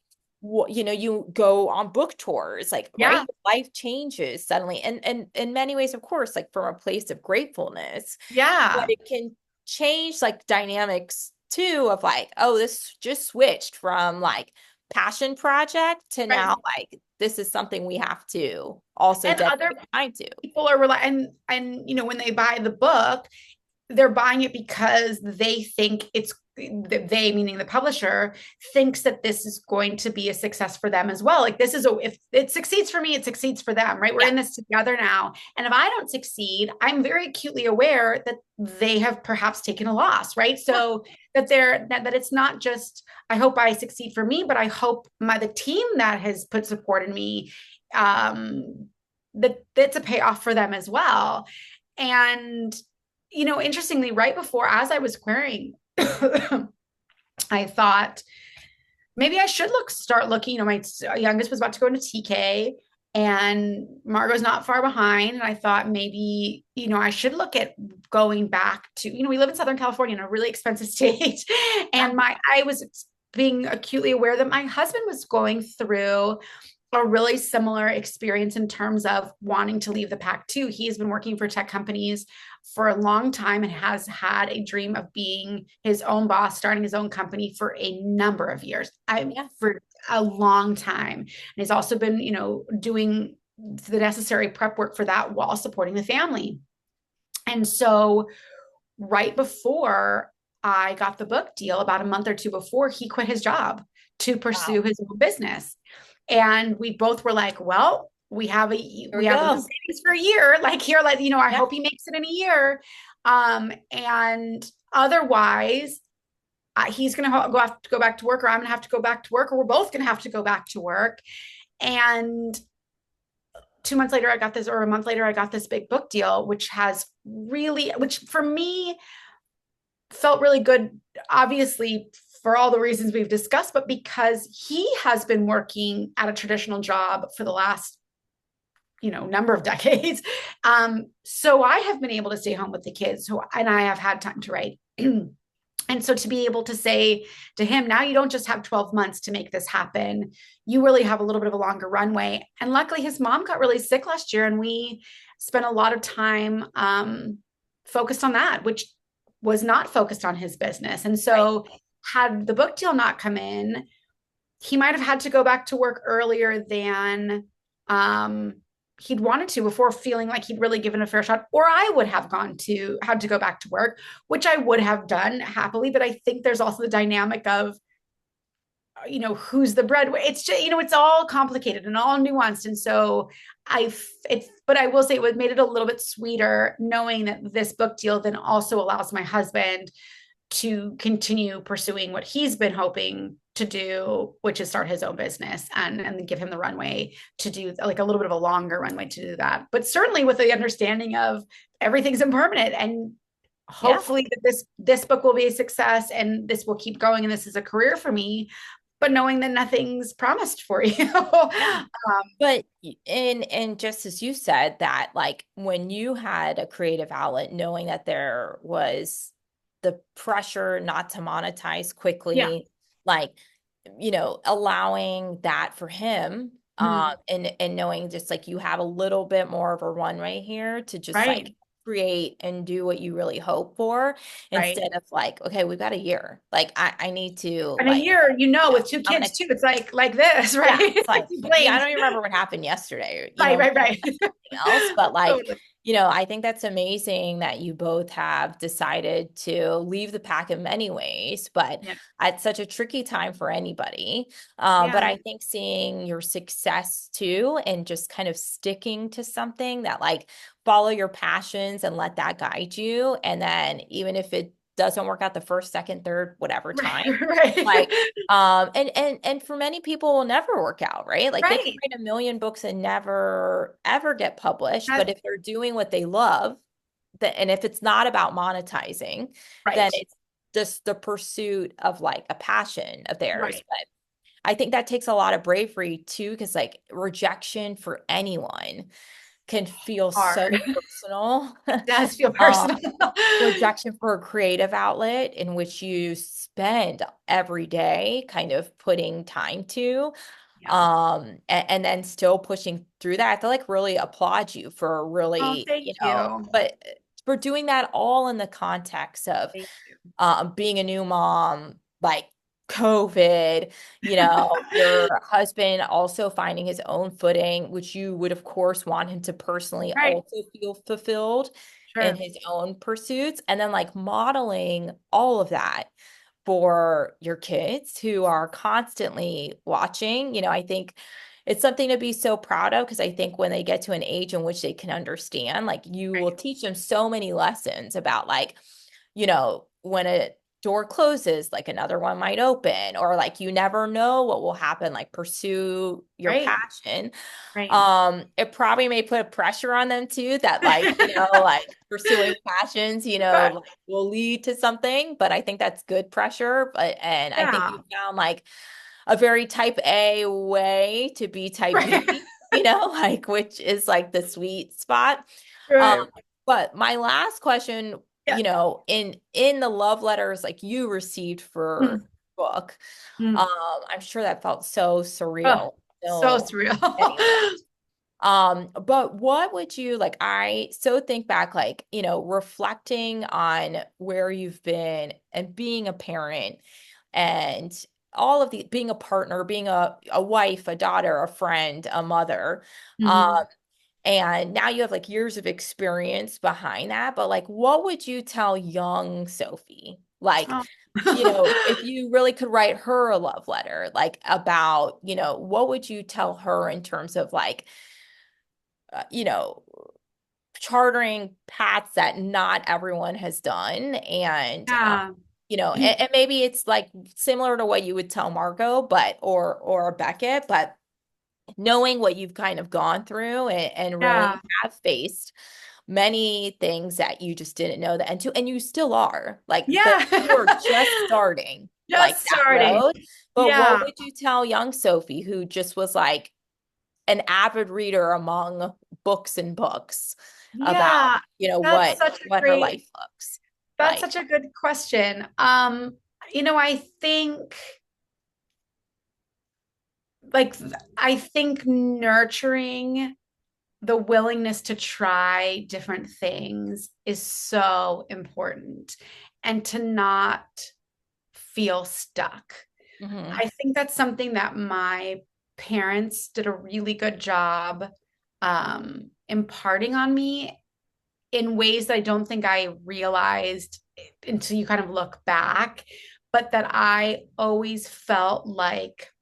you go on book tours, like, right? Yeah. Life changes suddenly, and in many ways, of course, like from a place of gratefulness, but Yeah. it can change like dynamics too of like, oh, this just switched from like passion project to Right. now like this is something we have to also And other dedicate time to. people are and when they buy the book, they're buying it because they think they, meaning the publisher, thinks that this is going to be a success for them as well. Like this is if it succeeds for me, it succeeds for them, right? We're Yeah. in this together now. And if I don't succeed, I'm very acutely aware that they have perhaps taken a loss, right? Yeah. So that it's not just, I hope I succeed for me, but I hope the team that has put support in me, that's a payoff for them as well. And interestingly, right before, as I was querying, I thought maybe I should start looking. My youngest was about to go into TK, and Margot's not far behind. And I thought maybe, I should look at going back to, we live in Southern California in a really expensive state. Yeah. And I was being acutely aware that my husband was going through a really similar experience in terms of wanting to leave the pack too. He's been working for tech companies for a long time and has had a dream of being his own boss, starting his own company for a number of years. Yeah. For a long time. And he's also been, doing the necessary prep work for that while supporting the family. And so right before I got the book deal, about a month or two before, he quit his job to pursue Wow. his own business. And we both were like, well, we have Here we the go. savings for a year. Like here, like, I Yeah. hope he makes it in a year. And otherwise, he's going to have to go back to work, or I'm going to have to go back to work, or we're both going to have to go back to work. And 2 months later, I got this, or a month later, I got this big book deal, which for me felt really good, obviously, for all the reasons we've discussed, but because he has been working at a traditional job for the last number of decades. So I have been able to stay home with the kids, and I have had time to write. And so to be able to say to him, now you don't just have 12 months to make this happen, you really have a little bit of a longer runway. And luckily his mom got really sick last year, and we spent a lot of time focused on that, which was not focused on his business. And so Right. had the book deal not come in, he might have had to go back to work earlier than he'd wanted to, before feeling like he'd really given a fair shot, or I would have had to go back to work, which I would have done happily. But I think there's also the dynamic of, who's the breadwinner. It's just, it's all complicated and all nuanced. And so but I will say it made it a little bit sweeter knowing that this book deal then also allows my husband to continue pursuing what he's been hoping to do, which is start his own business and give him the runway to do like a little bit of a longer runway to do that. But certainly with the understanding of everything's impermanent and Yeah. hopefully that this book will be a success and this will keep going and this is a career for me, but knowing that nothing's promised for you. Yeah. But and just as you said that like when you had a creative outlet, knowing that there was the pressure not to monetize Yeah. quickly, like allowing that for him, Mhm. and knowing just like you have a little bit more of a runway here to just like Right. create and do what you really hope for Right. instead of like, okay, we've got a year. Like I need to And a like, year, with two I'm kids gonna too, it's like this, right? yeah, it's like, You yeah, I blink. don't even remember what happened yesterday, Right, right, more right. than anything else. But like, Totally. I think that's amazing that you both have decided to leave the pack in many ways, but Yeah. at such a tricky time for anybody. But Yeah. I think seeing your success too, and just kind of sticking to something that like follow your passions and let that guide you. And then even if it doesn't work out the first, second, third, whatever Right. time, Right. like and for many people will never work out, right? Like they could Right. write a million books and never ever get published, but That's if they're doing what they love, that and if it's not about monetizing, then right. it's just the pursuit of like a passion of theirs. Right. But I think that takes a lot of bravery too, because like rejection for anyone can feel so Hard. personal. It does feel um, personal. Rejection for a creative outlet in which you spend every day kind of putting time to, Yeah. and then still pushing through that. I feel like really applaud you for Oh, really, thank you. but for doing that all in the context of Thank you. being a new mom, like COVID, your husband also finding his own footing, which you would, of course, want him to personally Right. also feel fulfilled in Sure. his own pursuits. And then, like, modeling all of that for your kids who are constantly watching. I think it's something to be so proud of because I think when they get to an age in which they can understand, like, you will Right. teach them so many lessons about, like, when a door closes, like another one might open, or like you never know what will happen, like pursue your Right. passion. Right. It probably may put pressure on them too, that like, like pursuing passions, But like will lead to something, but I think that's good pressure. And I think yeah. you found like a very type A way to be type Right. B, like which is like the sweet spot. Um, Right. but my last question, Yeah. in the love letters like you received for Mm. book, Mm. I'm sure that felt so Oh, surreal. so So surreal. getting that. But what would you like? I so think back, like, reflecting on where you've been and being a parent and all of the being a partner, being a wife, a daughter, a friend, a mother. Um, Mhm. and now you have like years of experience behind that. But like, what would you tell young Sophie? Like, if Oh. you really could write her a love letter, like about, what would you tell her in terms of like, uh, you know, chartering paths that not everyone has done. And, Yeah. and maybe it's like similar to what you would tell Margot, but, or Beckett, but knowing what you've kind of gone through and really Yeah. have faced many things that you just didn't know that and you still are like, but Yeah. you are just starting like Just that starting. road. But what Yeah. would you tell young Sophie who just was like an avid reader among books and books about, Yeah. That's what such a her great, life looks that's like? such a good question. I think like I think nurturing the willingness to try different things is so important and to not feel stuck. Hmm. I think that's something that my parents did a really good job imparting on me in ways that I don't think I realized until you kind of look back, but that I always felt like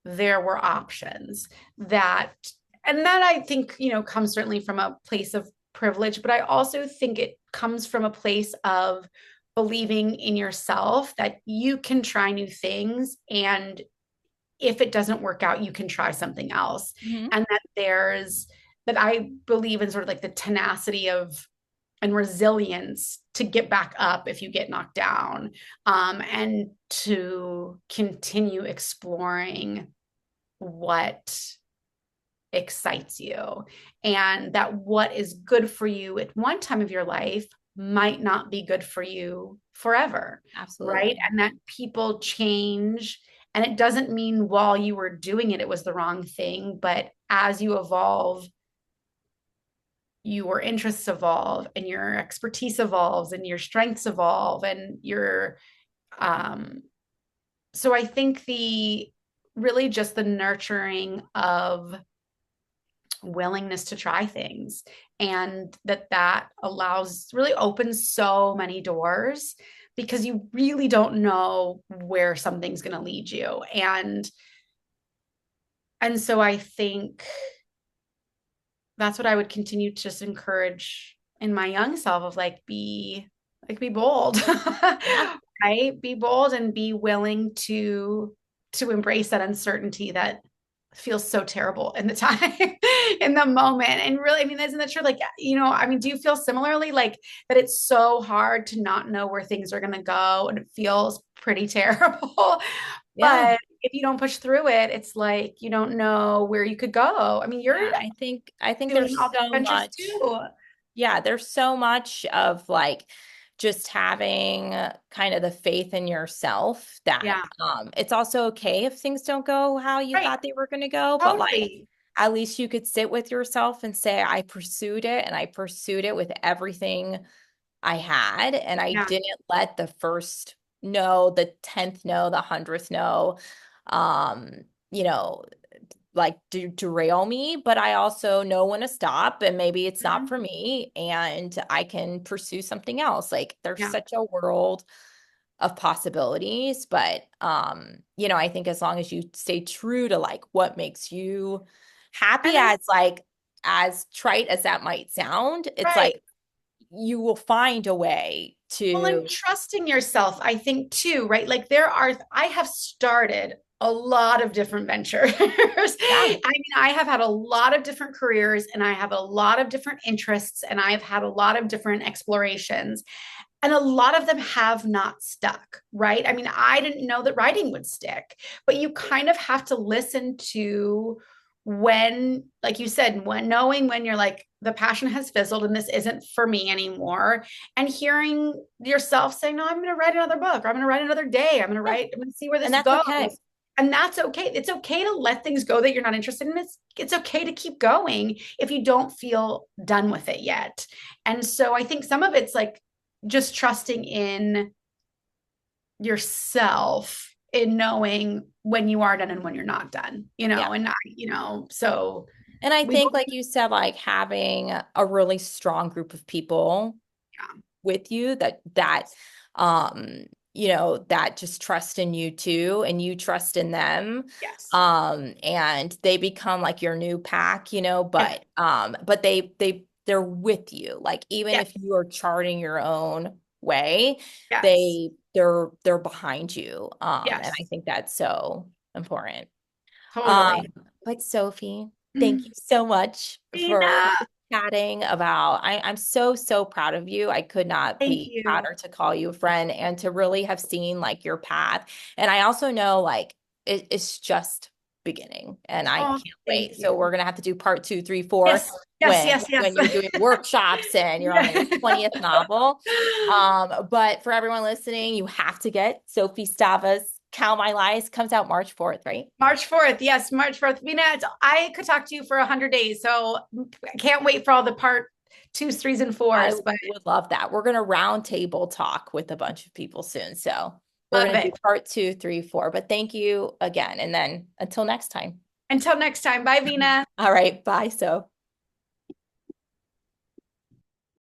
there were options that, and that I think, comes certainly from a place of privilege, but I also think it comes from a place of believing in yourself that you can try new things, and if it doesn't work out, you can try something else. Mhm. And that I believe in sort of like the tenacity of and resilience to get back up if you get knocked down, and to continue exploring what excites you, and that what is good for you at one time of your life might not be good for you forever, right? Absolutely. And that people change, and it doesn't mean while you were doing it, it was the wrong thing, but as you evolve, your interests evolve and your expertise evolves and your strengths evolve and your um so I think the really just the nurturing of willingness to try things, and that allows really opens so many doors, because you really don't know where something's going to lead you. And so I think that's what I would continue to just encourage in my young self, of be bold. Yeah. Right? Be bold and be willing to embrace that uncertainty that feels so terrible in the time, in the moment. And really, I mean, isn't that true? Like, I mean, do you feel similarly, like that it's so hard to not know where things are going to go, and it feels pretty terrible? Yeah. But if you don't push through it, it's like you don't know where you could go. I mean, you're Yeah. I think doing there's all the so adventures much. too. Yeah, there's so much of like just having kind of the faith in yourself that Yeah, it's also okay if things don't go how you right. thought they were going to go, but like Totally. at least you could sit with yourself and say, I pursued it and I pursued it with everything I had, and I Yeah. didn't let the first no, the 10th no, the 100th no, um, you know, like derail me, but I also know when to stop and maybe it's not Mhm. for me and I can pursue something else. Like there's Yeah. such a world of possibilities, but I think as long as you stay true to like what makes you happy, And then, as trite as that might sound, it's like right. you will find a way Well, and to. trusting yourself, I think too, right? Like I have started a lot of different ventures. Yeah. I mean, I have had a lot of different careers, and I have a lot of different interests, and I've had a lot of different explorations. And a lot of them have not stuck, right? I mean, I didn't know that writing would stick, but you kind of have to listen to when, like you said, when knowing when you're like, the passion has fizzled and this isn't for me anymore, and hearing yourself say, no, I'm going to write another book, or I'm going to write another day, Yeah. I'm going to see where And this that's goes. okay. And that's okay. It's okay to let things go that you're not interested in. It's okay to keep going if you don't feel done with it yet. And so I think some of it's like just trusting in yourself, in knowing when you are done and when you're not done, Yeah. and so And I we think, like you said, like having a really strong group of people yeah, with you um that just trust in you too and you trust in them, yes, and they become like your new pack, yes, but they're with you, like even yes, if you are charting your own way, yes, they're behind you, and I yes, think that's so important. um totally. but Sophie, thank you so much for Dina, chatting about. I'm so, so proud of you. I could not thank be you. prouder to call you a friend and to really have seen like your path. And I also know like it's just beginning and I Oh, can't thank wait. So you. we're gonna have to do part two, three, four Yes, yes, yes, when yes. you're doing workshops and you're on your 20th novel. But for everyone listening, you have to get Sophie Stava's Count My Lies. Comes out March 4th, right? March 4th. Yes, March 4th. Mina, I could talk to you for 100 days. So I can't wait for all the part twos, threes, and I fours, but would love that. We're going to round table talk with a bunch of people soon. So we're love going to do it. part two, three, four. But thank you again. And then until next time. Until next time. Bye, Vina. All right. Bye. So.